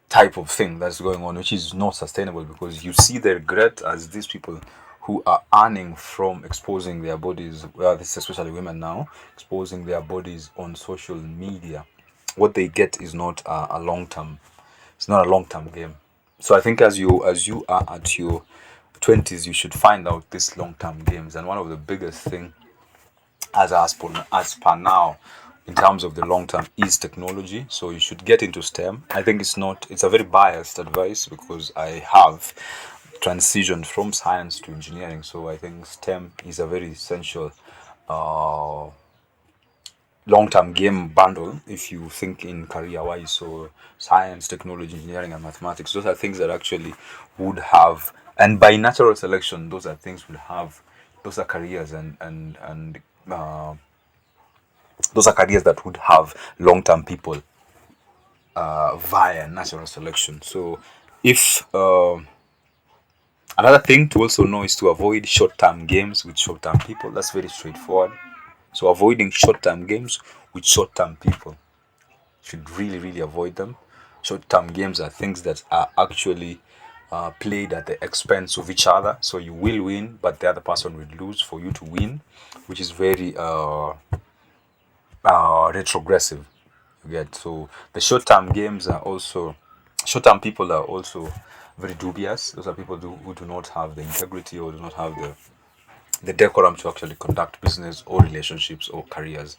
type of thing that's going on, which is not sustainable, because you see the regret as these people who are earning from exposing their bodies, this is especially women now, exposing their bodies on social media. What they get is not a long term. It's not a long term game. So I think as you are at your 20s, you should find out these long term games. And one of the biggest thing as per now in terms of the long term is technology. So you should get into STEM. I think it's a very biased advice because I have transitioned from science to engineering. So I think STEM is a very essential uh, long-term game bundle if you think in career-wise. So science, technology, engineering, and mathematics, those are things that actually would have, and by natural selection, those are things would have, those are careers, and those are careers that would have long-term people via natural selection. So if another thing to also know is to avoid short-term games with short-term people. That's very straightforward. So avoiding short-term games with short-term people, should really really avoid them. Short-term games are things that are actually played at the expense of each other. So you will win, but the other person will lose for you to win, which is very retrogressive. You get, so the short-term games are also, short-term people are also very dubious. Those are people who do not have the integrity or do not have the decorum to actually conduct business or relationships or careers,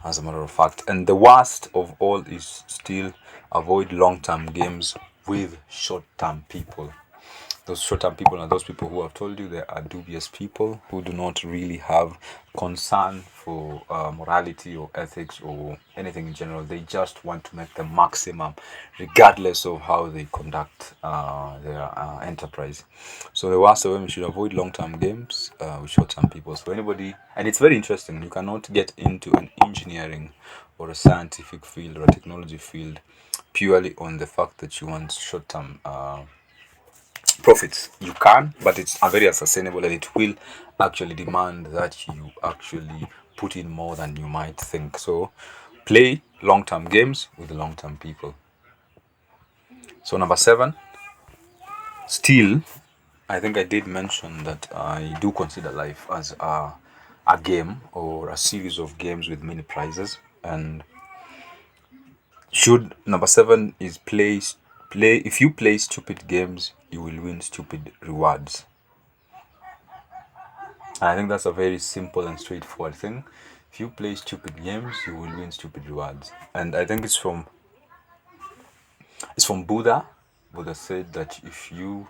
as a matter of fact. And the worst of all is still avoid long-term games with short-term people. Those short-term people are those people who have told you they are dubious people who do not really have concern for morality or ethics or anything in general. They just want to make the maximum, regardless of how they conduct their enterprise. So the worst of them, you should avoid long-term games with short-term people. So anybody, and it's very interesting, you cannot get into an engineering or a scientific field or a technology field purely on the fact that you want short-term profits. You can, but it's very unsustainable, and it will actually demand that you actually put in more than you might think. So play long-term games with long-term people. So number 7, still, I think I did mention that I do consider life as a game or a series of games with many prizes. And should number 7 is play, if you play stupid games, you will win stupid rewards. I think that's a very simple and straightforward thing. If you play stupid games, you will win stupid rewards. And I think it's from Buddha. Buddha said that if you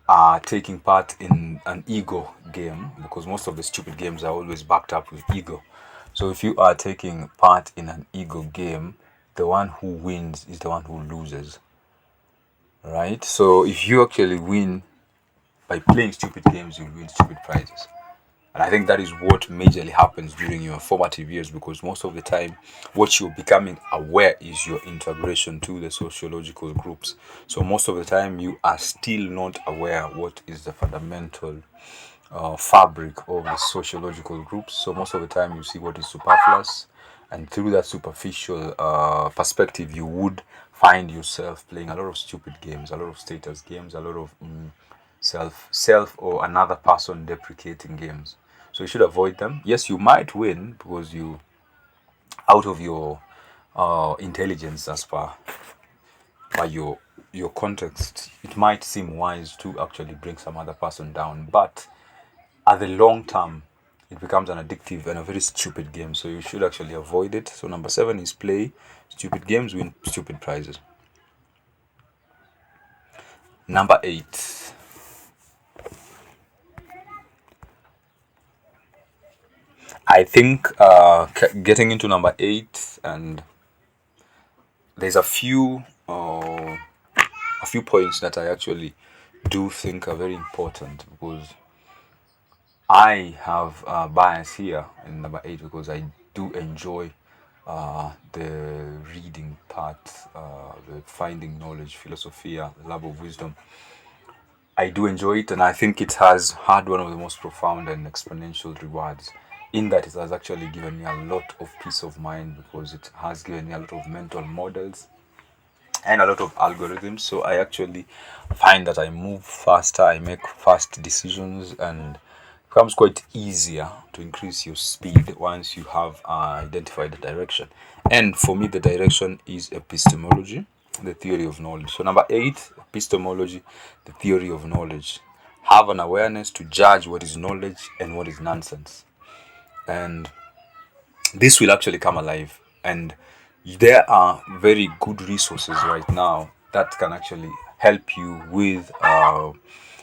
are taking part in an ego game, because most of the stupid games are always backed up with ego. So if you are taking part in an ego game, the one who wins is the one who loses. Right? So if you actually win by playing stupid games, you win stupid prizes. And I think that is what majorly happens during your formative years, because most of the time, what you're becoming aware is your integration to the sociological groups. So most of the time, you are still not aware what is the fundamental fabric of the sociological groups. So most of the time, you see what is superfluous, and through that superficial perspective, you would find yourself playing a lot of stupid games, a lot of status games, a lot of self or another person deprecating games. So you should avoid them. Yes, you might win because you, out of your intelligence, as per by your context, it might seem wise to actually bring some other person down, but at the long term, it becomes an addictive and a very stupid game. So you should actually avoid it. So number 7 is play stupid games, win stupid prizes. Number 8. I think getting into number 8, and there's a few points that I actually do think are very important, because I have a bias here in number 8 because I do enjoy the reading part, the finding knowledge, philosophia, love of wisdom. I do enjoy it, and I think it has had one of the most profound and exponential rewards, in that it has actually given me a lot of peace of mind, because it has given me a lot of mental models and a lot of algorithms. So I actually find that I move faster, I make fast decisions, and it becomes quite easier to increase your speed once you have identified the direction. And for me, the direction is epistemology, the theory of knowledge. So number 8, epistemology, the theory of knowledge. Have an awareness to judge what is knowledge and what is nonsense. And this will actually come alive, and there are very good resources right now that can actually help you with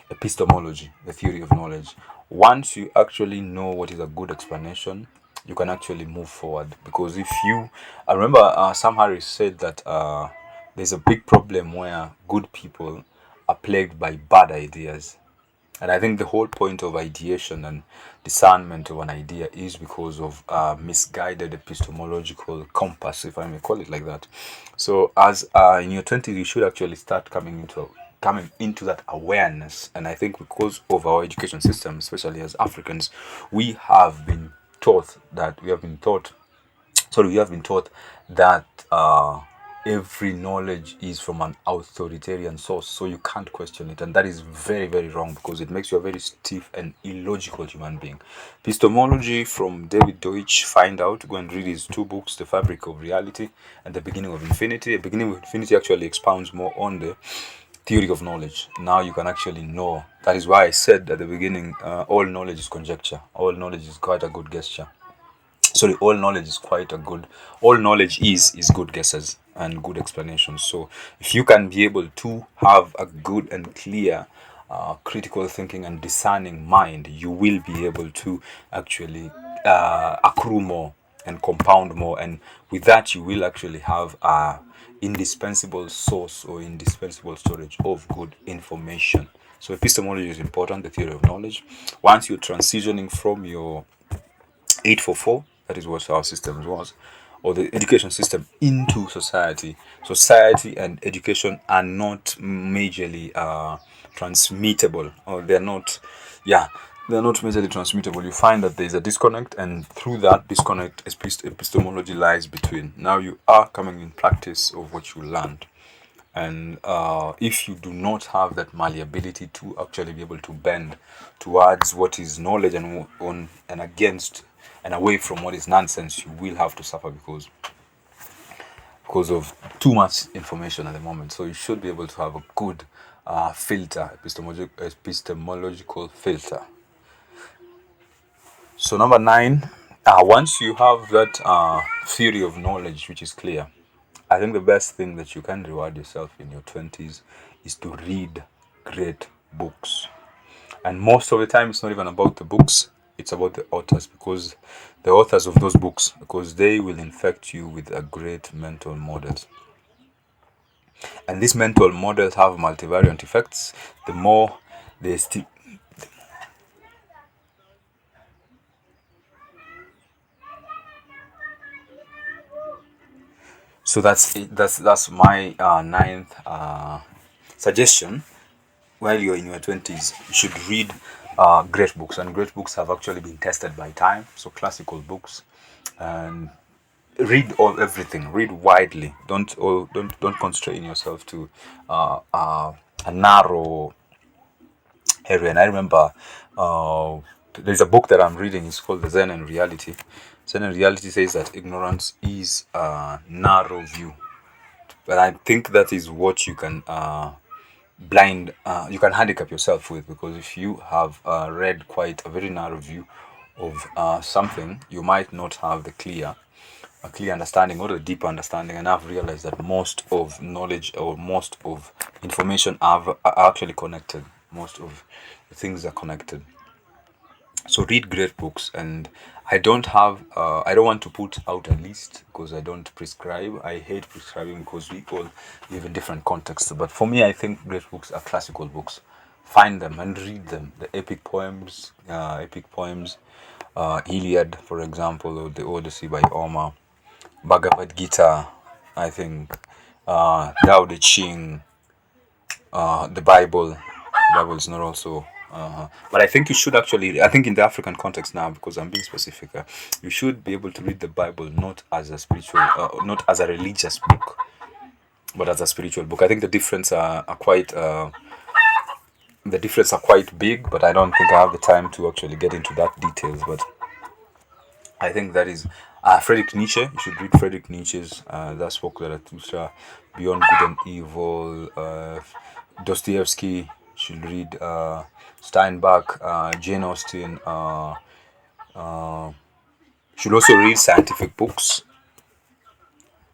epistemology, the theory of knowledge. Once you actually know what is a good explanation, you can actually move forward. Because if you, I remember Sam Harris said that there's a big problem where good people are plagued by bad ideas. And I think the whole point of ideation and discernment of an idea is because of misguided epistemological compass, if I may call it like that. So, as in your 20s, you should actually start coming into that awareness. And I think because of our education system, especially as Africans, we have been taught that we have been taught sorry, we have been taught that every knowledge is from an authoritarian source, so you can't question it, and that is very, very wrong because it makes you a very stiff and illogical human being. Epistemology from David Deutsch. Find out. Go and read his two books, The Fabric of Reality and The Beginning of Infinity. The Beginning of Infinity actually expounds more on the theory of knowledge. Now you can actually know. That is why I said at the beginning, all knowledge is conjecture. All knowledge is quite a good gesture. Sorry, all knowledge is quite a good, all knowledge is good guesses and good explanations. So if you can be able to have a good and clear critical thinking and discerning mind, you will be able to actually accrue more and compound more, and with that you will actually have a indispensable source or indispensable storage of good information. So epistemology is important, the theory of knowledge. Once you're transitioning from your 844, that is what our system was, or the education system, into society. Society and education are not majorly transmittable, or they're not majorly transmittable. You find that there's a disconnect, and through that disconnect, epistemology lies between. Now you are coming in practice of what you learned. And if you do not have that malleability to actually be able to bend towards what is knowledge and on and against and away from what is nonsense, you will have to suffer because of too much information at the moment. So you should be able to have a good filter, epistemological filter. So number 9, once you have that theory of knowledge which is clear, I think the best thing that you can reward yourself in your 20s is to read great books. And most of the time, it's not even about the books, it's about the authors, because the authors of those books, because they will infect you with a great mental models. And these mental models have multivariant effects. The more they still. So that's it. That's my ninth suggestion. While you're in your 20s, you should read great books, and great books have actually been tested by time. So classical books, and read all everything. Read widely. Don't constrain yourself to a narrow area. And I remember there's a book that I'm reading. It's called The Zen and Reality. Zen and Reality says that ignorance is a narrow view, but I think that is what you can you can handicap yourself with, because if you have read quite a very narrow view of something, you might not have a clear understanding or a deeper understanding. And I've realized that most of knowledge or most of information are actually connected. Most of the things are connected. So read great books. And I don't want to put out a list because I don't prescribe. I hate prescribing because we all live in different contexts. But for me, I think great books are classical books. Find them and read them. The epic poems, Iliad, for example, or the Odyssey by Omar, Bhagavad Gita, I think, Tao Te Ching, the Bible. The Bible is not also. But I think you should actually. I think in the African context now, because I'm being specific, you should be able to read the Bible not as a spiritual, not as a religious book, but as a spiritual book. I think the difference are quite big, but I don't think I have the time to actually get into that details. But I think that is Friedrich Nietzsche. You should read Friedrich Nietzsche's Das Volk der Zarathustra, Beyond Good and Evil. Dostoevsky. You should read Steinbach, Jane Austen. You should also read scientific books.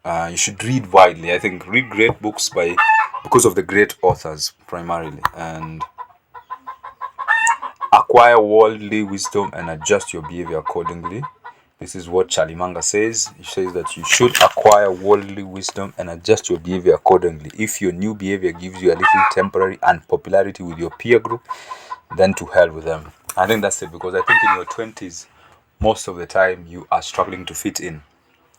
You should read widely. I think read great books by because of the great authors primarily, and acquire worldly wisdom and adjust your behavior accordingly. This is what Charlie Manga says. He says that you should acquire worldly wisdom and adjust your behavior accordingly. If your new behavior gives you a little temporary unpopularity with your peer group, then to hell with them. I think that's it, because I think in your 20s, most of the time you are struggling to fit in.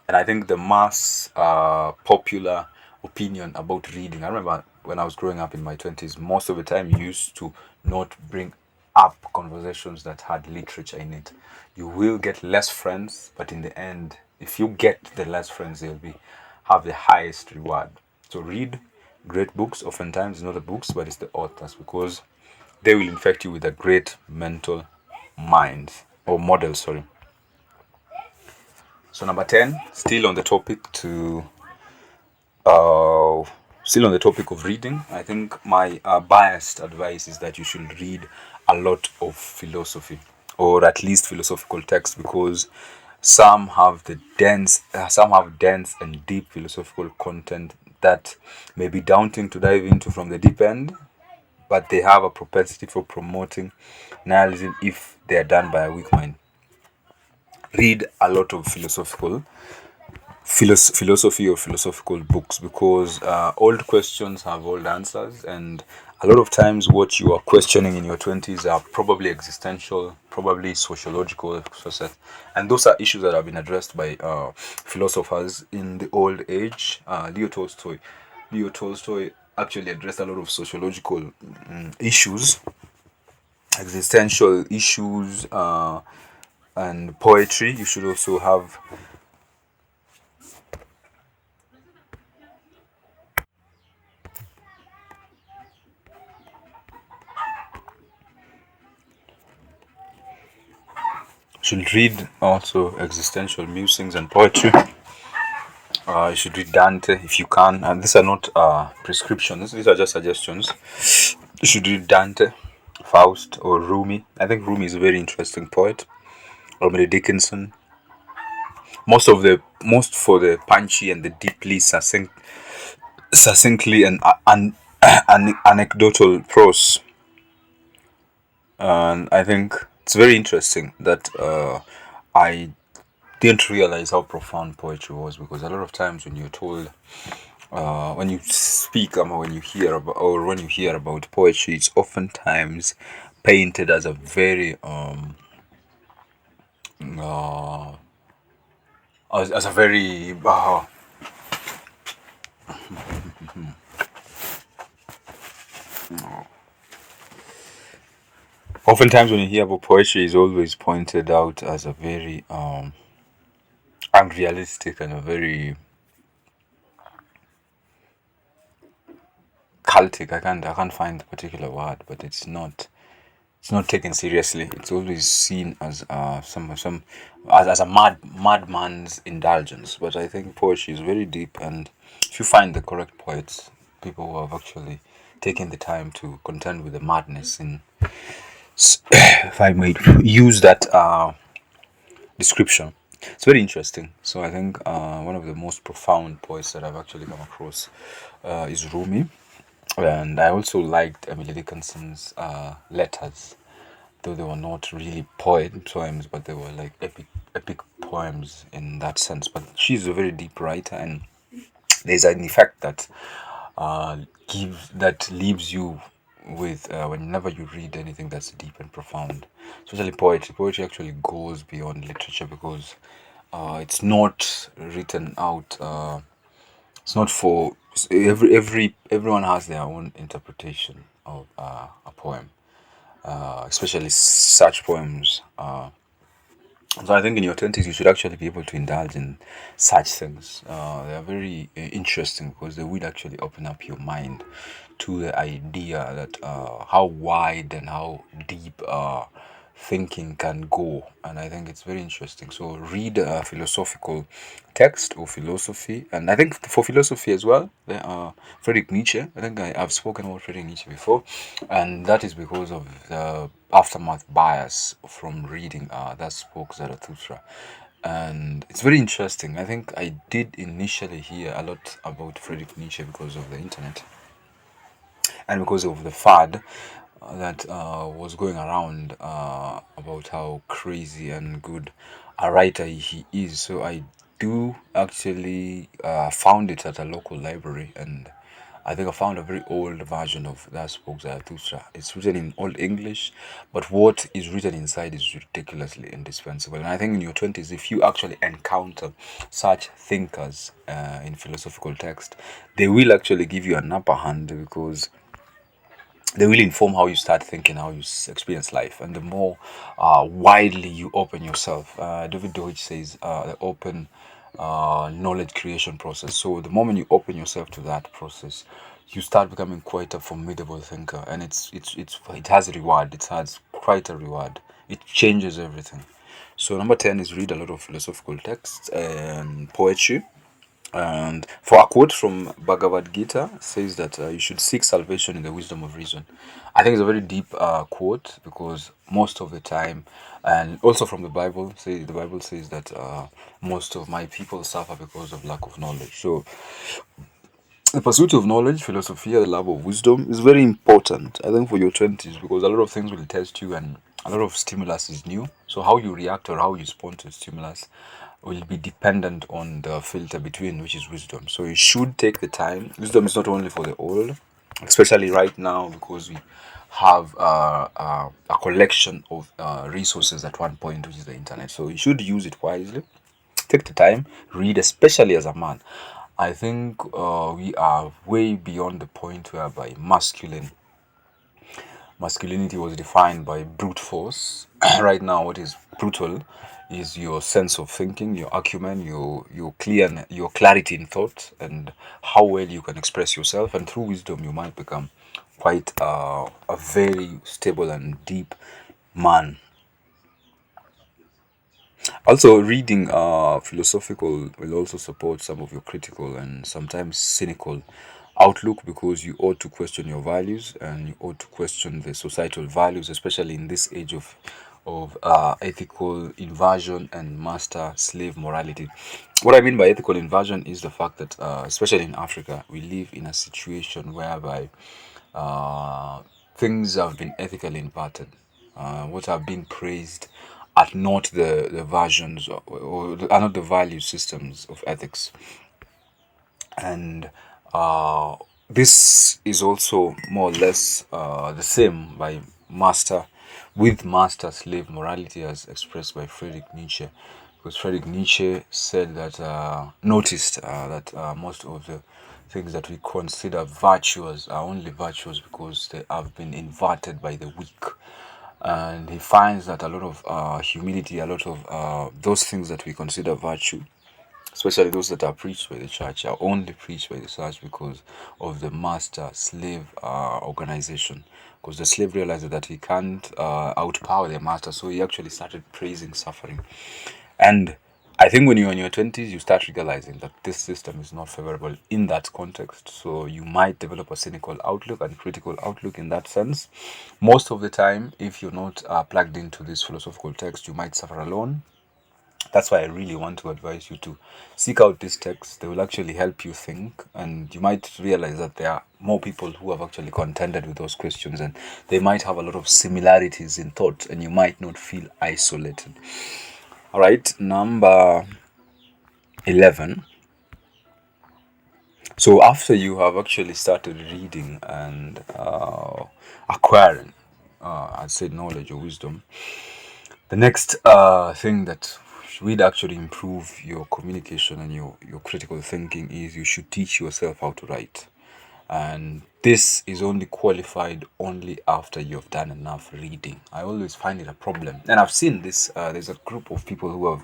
And I think the mass popular opinion about reading, I remember when I was growing up in my 20s, most of the time you used to not bring up conversations that had literature in it. You will get less friends, but in the end, if you get the less friends, they'll be have the highest reward. So read great books. Oftentimes not the books, but it's the authors, because they will infect you with a great mental mind or model, sorry. So number 10, uh, still on the topic of reading. I think my biased advice is that you should read a lot of philosophy, or at least philosophical texts, because some have dense and deep philosophical content that may be daunting to dive into from the deep end, but they have a propensity for promoting nihilism if they are done by a weak mind. Read a lot of philosophy or philosophical books, because old questions have old answers, and a lot of times what you are questioning in your 20s are probably existential, probably sociological, and those are issues that have been addressed by philosophers in the old age. Leo Tolstoy actually addressed a lot of sociological issues, existential issues, and poetry. You should also have should read also existential musings and poetry. You should read Dante if you can, and these are not prescriptions; these are just suggestions. You should read Dante, Faust, or Rumi. I think Rumi is a very interesting poet. Romilly Dickinson. Most for the punchy and the deeply succinctly and anecdotal prose. And I think it's very interesting that I didn't realize how profound poetry was, because a lot of times when you're told, when you speak, when you hear about, or when you hear about poetry, it's oftentimes painted as a very uh, as a very oftentimes when you hear about poetry, is always pointed out as a very unrealistic and a very cultic. I can't find the particular word, but it's not taken seriously. It's always seen as as a madman's indulgence. But I think poetry is very deep, and if you find the correct poets, people who have actually taken the time to contend with the madness, in if I may use that description, it's very interesting. So I think one of the most profound poets that I've actually come across is Rumi, and I also liked Emily Dickinson's letters, though they were not really poems, but they were like epic poems in that sense. But she's a very deep writer, and there's an effect that leaves you with whenever you read anything that's deep and profound, especially poetry. Poetry actually goes beyond literature, because it's not written out. It's not for everyone has their own interpretation of a poem, especially such poems. So I think in your 20s you should actually be able to indulge in such things. They are very interesting, because they will actually open up your mind to the idea that how wide and how deep thinking can go, and I think it's very interesting. So read a philosophical text or philosophy, and I think for philosophy as well, there are Friedrich Nietzsche. I think I've spoken about Friedrich Nietzsche before, and that is because of the aftermath bias from reading that spoke Zarathustra. And it's very interesting. I think I did initially hear a lot about Friedrich Nietzsche because of the internet, and because of the fad that was going around about how crazy and good a writer he is. So I do actually found it at a local library, and I think I found a very old version of that book, Zarathustra. It's written in Old English, but what is written inside is ridiculously indispensable. And I think in your 20s, if you actually encounter such thinkers in philosophical text, they will actually give you an upper hand, because they will inform how you start thinking, how you experience life, and the more widely you open yourself. David Deutsch says the open knowledge creation process. So the moment you open yourself to that process, you start becoming quite a formidable thinker, and it has a reward. It has quite a reward. It changes everything. So number 10 is read a lot of philosophical texts and poetry. And for a quote from Bhagavad Gita says that you should seek salvation in the wisdom of reason. I think it's a very deep quote, because most of the time, and also from the Bible, the Bible says that most of my people suffer because of lack of knowledge. So the pursuit of knowledge, philosophy, the love of wisdom is very important, I think, for your 20s, because a lot of things will test you, and a lot of stimulus is new. So how you react or how you respond to stimulus will be dependent on the filter between, which is wisdom. So you should take the time. Wisdom is not only for the old, especially right now, because we have a collection of resources at one point, which is the internet. So you should use it wisely. Take the time, read, especially as a man. I think we are way beyond the point whereby masculinity was defined by brute force. Right now, what is brutal is your sense of thinking, your acumen, your clarity in thought, and how well you can express yourself. And through wisdom, you might become quite a very stable and deep man. Also, reading philosophical will also support some of your critical and sometimes cynical outlook, because you ought to question your values, and you ought to question the societal values, especially in this age of ethical inversion and master slave morality. What I mean by ethical inversion is the fact that, especially in Africa, we live in a situation whereby uh, things have been ethically inverted. What have been praised are not the versions, or are not the value systems of ethics. And uh, this is also more or less the same by master with master slave morality, as expressed by Friedrich Nietzsche, because Friedrich Nietzsche said that noticed that most of the things that we consider virtuous are only virtuous because they have been inverted by the weak. And he finds that a lot of humility, a lot of those things that we consider virtue, especially those that are preached by the church, are only preached by the church because of the master slave organization. Because the slave realized that he can't outpower the master, so he actually started praising suffering. And I think when you're in your 20s, you start realizing that this system is not favorable in that context. So you might develop a cynical outlook and critical outlook in that sense. Most of the time, if you're not plugged into this philosophical text, you might suffer alone. That's why I really want to advise you to seek out these texts. They will actually help you think, and you might realize that there are more people who have actually contended with those questions, and they might have a lot of similarities in thought, and you might not feel isolated. All right, number 11. So after you have actually started reading and acquiring, I'd say, knowledge or wisdom, the next thing that would actually improve your communication and your critical thinking is you should teach yourself how to write. And this is only qualified only after you've done enough reading. I always find it a problem. And I've seen this, there's a group of people who have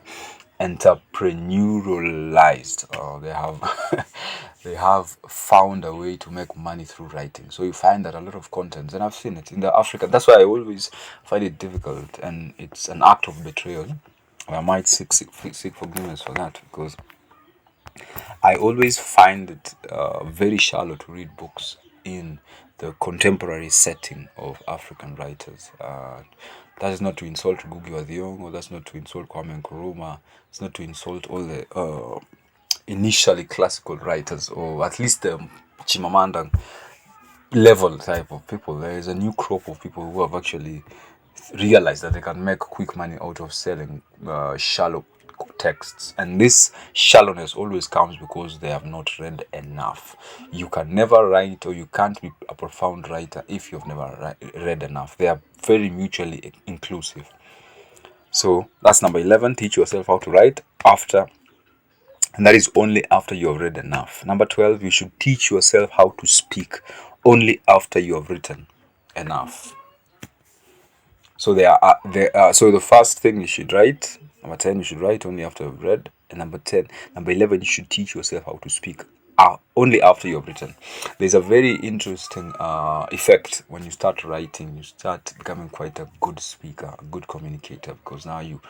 entrepreneurialized, they have they have found a way to make money through writing. So you find that a lot of content, and I've seen it in the Africa. That's why I always find it difficult, and it's an act of betrayal. I might seek forgiveness for that, because I always find it very shallow to read books in the contemporary setting of African writers. That is not to insult Ngugi wa Thiong'o, or that's not to insult Kwame Nkrumah. It's not to insult all the initially classical writers, or at least Chimamanda level type of people. There is a new crop of people who have actually realized that they can make quick money out of selling shallow texts, and this shallowness always comes because they have not read enough. You can never write, or you can't be a profound writer if you've never read enough. They are very mutually inclusive. So that's number 11. Teach yourself how to write after, and that is only after you have read enough. Number 12, you should teach yourself how to speak only after you have written enough. So so the first thing you should write, number 10, you should write only after you've read. And number 11, you should teach yourself how to speak only after you've written. There's a very interesting effect when you start writing. You start becoming quite a good speaker, a good communicator, because now you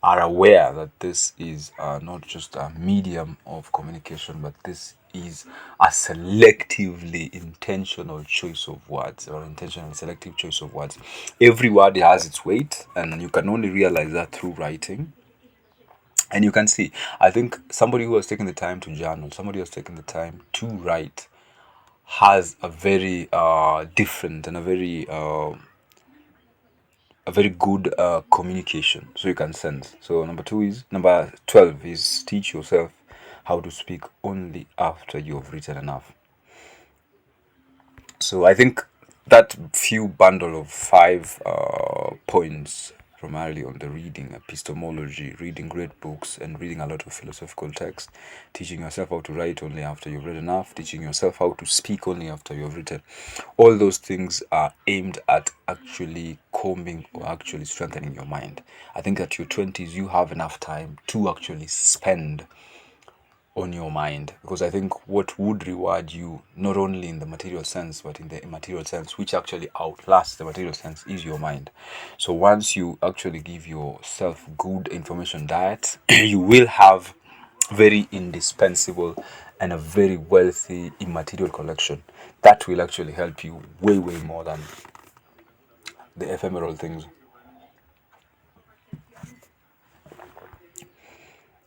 are aware that this is not just a medium of communication, but this is a selectively intentional choice of words, or intentional selective choice of words. Every word has its weight, and you can only realize that through writing. And you can see, I think somebody who has taken the time to journal, somebody who has taken the time to write, has a very different and a very good communication. So you can sense. So number 12 is teach yourself how to speak only after you have written enough. So I think that few bundle of 5 points, primarily on the reading, epistemology, reading great books, and reading a lot of philosophical text, teaching yourself how to write only after you've read enough, teaching yourself how to speak only after you've written. All those things are aimed at actually combing or actually strengthening your mind. I think at your 20s, you have enough time to actually spend on your mind, because I think what would reward you, not only in the material sense but in the immaterial sense, which actually outlasts the material sense, is your mind. So once you actually give yourself good information diet, you will have very indispensable and a very wealthy immaterial collection that will actually help you way more than the ephemeral things.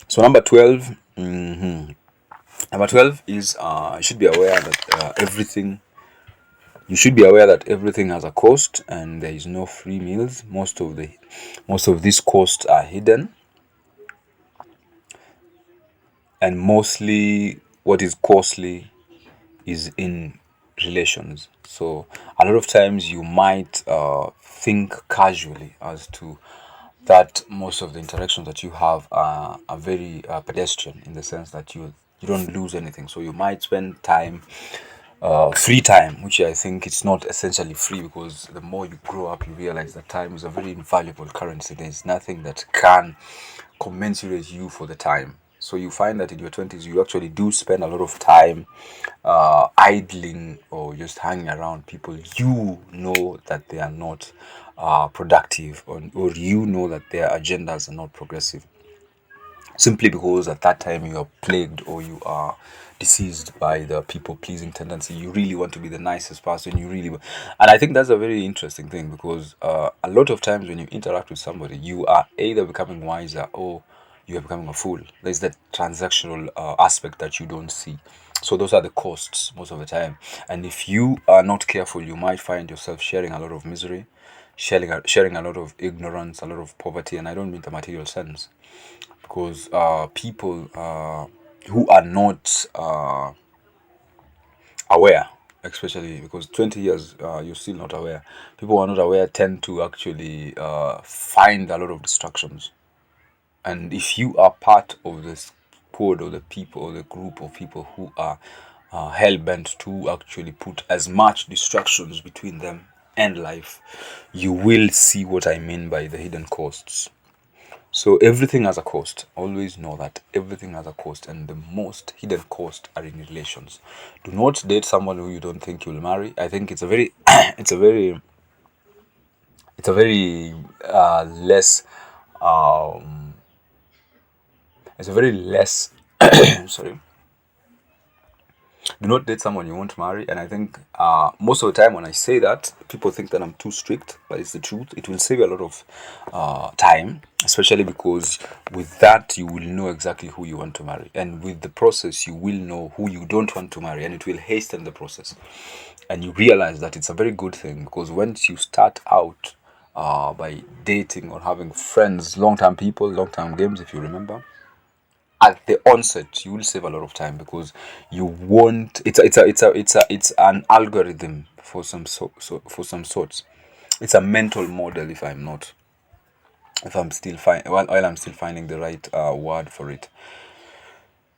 So number 12, number 12 is you should be aware that everything has a cost, and there is no free meals. Most of these costs are hidden, and mostly what is costly is in relations. So a lot of times you might think casually as to that most of the interactions that you have are very pedestrian, in the sense that you don't lose anything. So you might spend time, free time, which I think it's not essentially free, because the more you grow up, you realize that time is a very invaluable currency. There's nothing that can commensurate you for the time. So you find that in your 20s, you actually do spend a lot of time idling or just hanging around people you know that they are not productive, or you know that their agendas are not progressive, simply because at that time you are plagued, or you are deceased by the people pleasing tendency. You really want to be the nicest person, and I think that's a very interesting thing, because a lot of times when you interact with somebody, you are either becoming wiser or you are becoming a fool. There's that transactional aspect that you don't see. So those are the costs most of the time, and if you are not careful, you might find yourself sharing a lot of misery, sharing a lot of ignorance, a lot of poverty. And I don't mean the material sense, because people who are not aware, especially because 20 years you're still not aware, people who are not aware tend to actually find a lot of distractions. And if you are part of this squad, or the people, or the group of people who are hell bent to actually put as much distractions between them and life, you will see what I mean by the hidden costs. So everything has a cost. Always know that everything has a cost, and the most hidden costs are in relations. Do not date someone who you don't think you'll marry. I think it's a very, it's a very less, it's a very less, sorry, Do not date someone you won't marry. And I think most of the time when I say that, people think that I'm too strict, but it's the truth. It will save you a lot of time, especially because with that you will know exactly who you want to marry, and with the process you will know who you don't want to marry, and it will hasten the process. And you realize that it's a very good thing, because once you start out by dating or having friends, long-term people, long-term games, if you remember, at the onset you will save a lot of time, because you won't it's an algorithm for for some sorts. It's a mental model, if I'm still while I'm still finding the right word for it.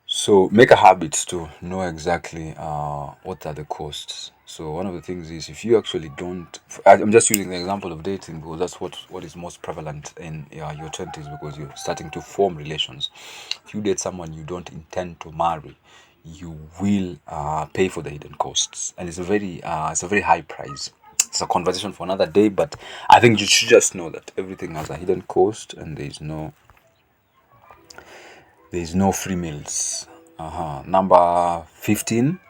So make a habit to know exactly what are the costs. So one of the things is, if you actually don't, I'm just using the example of dating because that's what is most prevalent in your 20s, because you're starting to form relations. If you date someone you don't intend to marry, you will pay for the hidden costs, and it's a very high price. It's a conversation for another day, but I think you should just know that everything has a hidden cost, and there's no free meals. Number 15.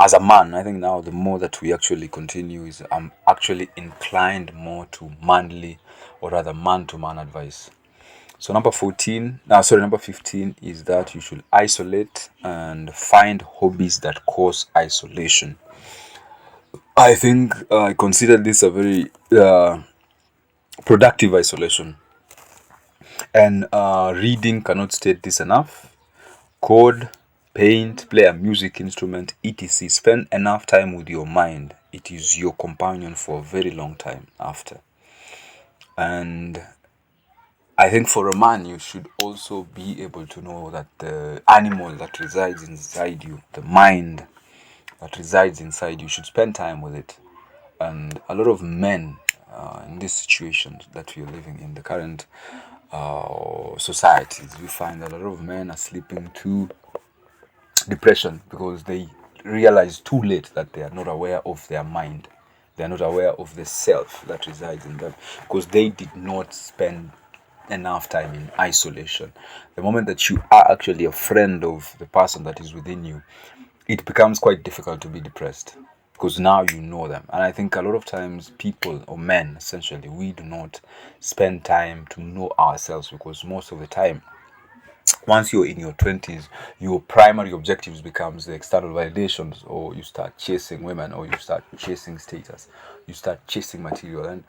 As a man, I think now the more that we actually continue is I'm actually inclined more to manly, or rather man to man advice. So number 15 is that you should isolate and find hobbies that cause isolation. I think I consider this a very productive isolation. And reading cannot state this enough. Code, paint, play a music instrument, etc. Spend enough time with your mind. It is your companion for a very long time after. And I think for a man, you should also be able to know that the animal that resides inside you, the mind that resides inside you, should spend time with it. And a lot of men in this situation that we are living in, the current societies, we find that a lot of men are sleeping too depression, because they realize too late that they are not aware of their mind. They are not aware of the self that resides in them, because they did not spend enough time in isolation. The moment that you are actually a friend of the person that is within you, it becomes quite difficult to be depressed, because now you know them. And I think a lot of times people, or men essentially, we do not spend time to know ourselves, because most of the time, once you're in your 20s, your primary objectives becomes the external validations, or you start chasing women, or you start chasing status, you start chasing material. And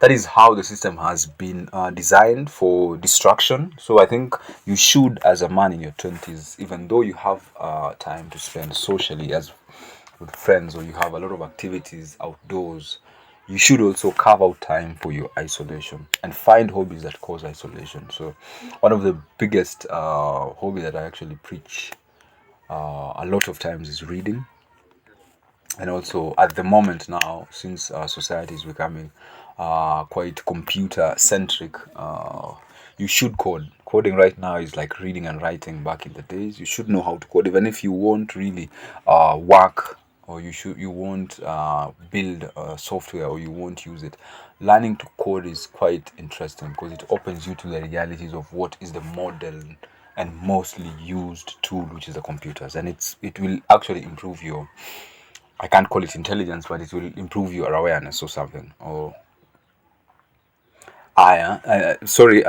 that is how the system has been designed for destruction. So I think you should, as a man in your 20s, even though you have time to spend socially as with friends, or you have a lot of activities outdoors, you should also carve out time for your isolation and find hobbies that cause isolation. So one of the biggest hobby that I actually preach a lot of times is reading. And also at the moment now, since society is becoming quite computer centric, you should code. Coding right now is like reading and writing back in the days. You should know how to code, even if you won't really work, or you won't build software, or you won't use it. Learning to code is quite interesting, because it opens you to the realities of what is the modern and mostly used tool, which is the computers. And it will actually improve your, I can't call it intelligence, but it will improve your awareness or something. Or sorry,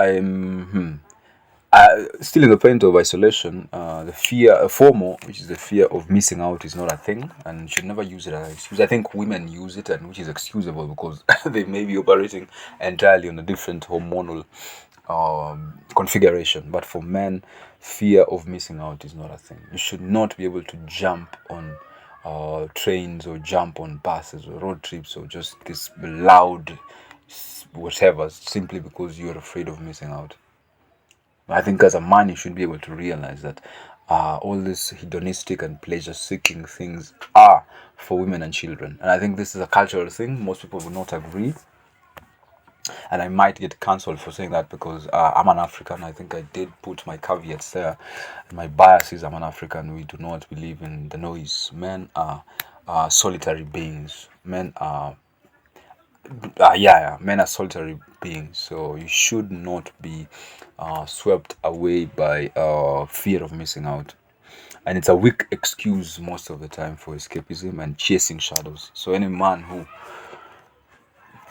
still in the point of isolation. The fear, FOMO, which is the fear of missing out, is not a thing, and you should never use it as an excuse. I think women use it, and which is excusable, because they may be operating entirely on a different hormonal configuration. But for men, fear of missing out is not a thing. You should not be able to jump on trains, or jump on buses, or road trips, or just this loud whatever, simply because you're afraid of missing out. I think as a man, you should be able to realize that all these hedonistic and pleasure seeking things are for women and children. And I think this is a cultural thing. Most people will not agree. And I might get cancelled for saying that, because I'm an African. I think I did put my caveats there. My bias is I'm an African. We do not believe in the noise. Men are solitary beings. Men are solitary beings, so you should not be swept away by fear of missing out. and it's a weak excuse most of the time for escapism and chasing shadows. So any man who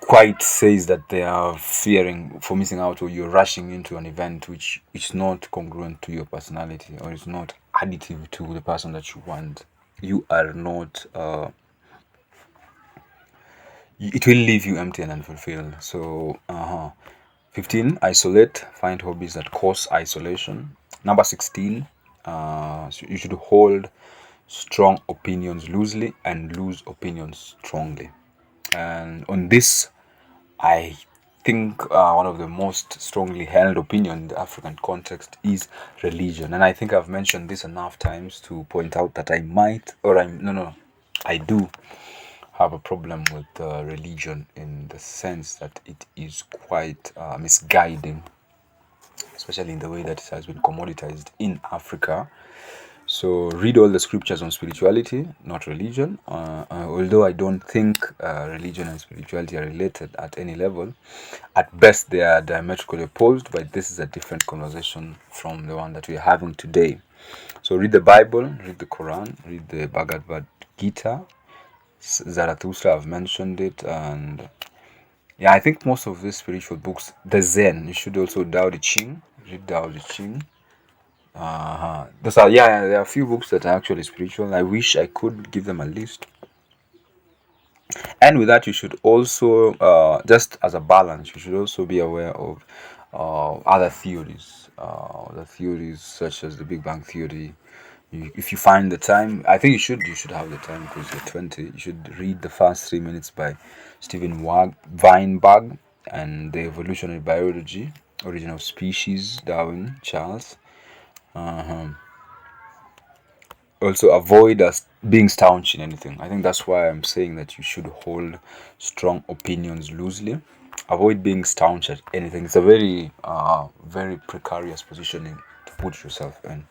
quite says that they are fearing for missing out, or you're rushing into an event which is not congruent to your personality, or is not additive to the person that you want, you are not it will leave you empty and unfulfilled. So 15, isolate, find hobbies that cause isolation. Number 16, so you should hold strong opinions loosely and loose opinions strongly. And on this, I think one of the most strongly held opinion in the African context is religion. And I think I've mentioned this enough times to point out that I might, or I'm, no, no, I do have a problem with religion, in the sense that it is quite misguiding, especially in the way that it has been commoditized in Africa. So read all the scriptures on spirituality, not religion. Although I don't think religion and spirituality are related at any level, at best they are diametrically opposed. But this is a different conversation from the one that we are having today. So read the Bible, read the Quran, read the Bhagavad Gita, Zarathustra. I've mentioned it, and yeah, I think most of these spiritual books, the Zen, you should also Tao Te Ching, read Tao Te Ching. Those are, yeah, there are a few books that are actually spiritual. I wish I could give them a list. And with that, you should also, just as a balance, you should also be aware of other theories. The theories such as the Big Bang theory. If you find the time, I think you should have the time, because you're 20. You should read the first 3 minutes by Stephen Weinberg, and the Evolutionary Biology, Origin of Species, Darwin, Charles. Also avoid us being staunch in anything. I think that's why I'm saying that you should hold strong opinions loosely. Avoid being staunch at anything. It's a very very precarious positioning to put yourself in.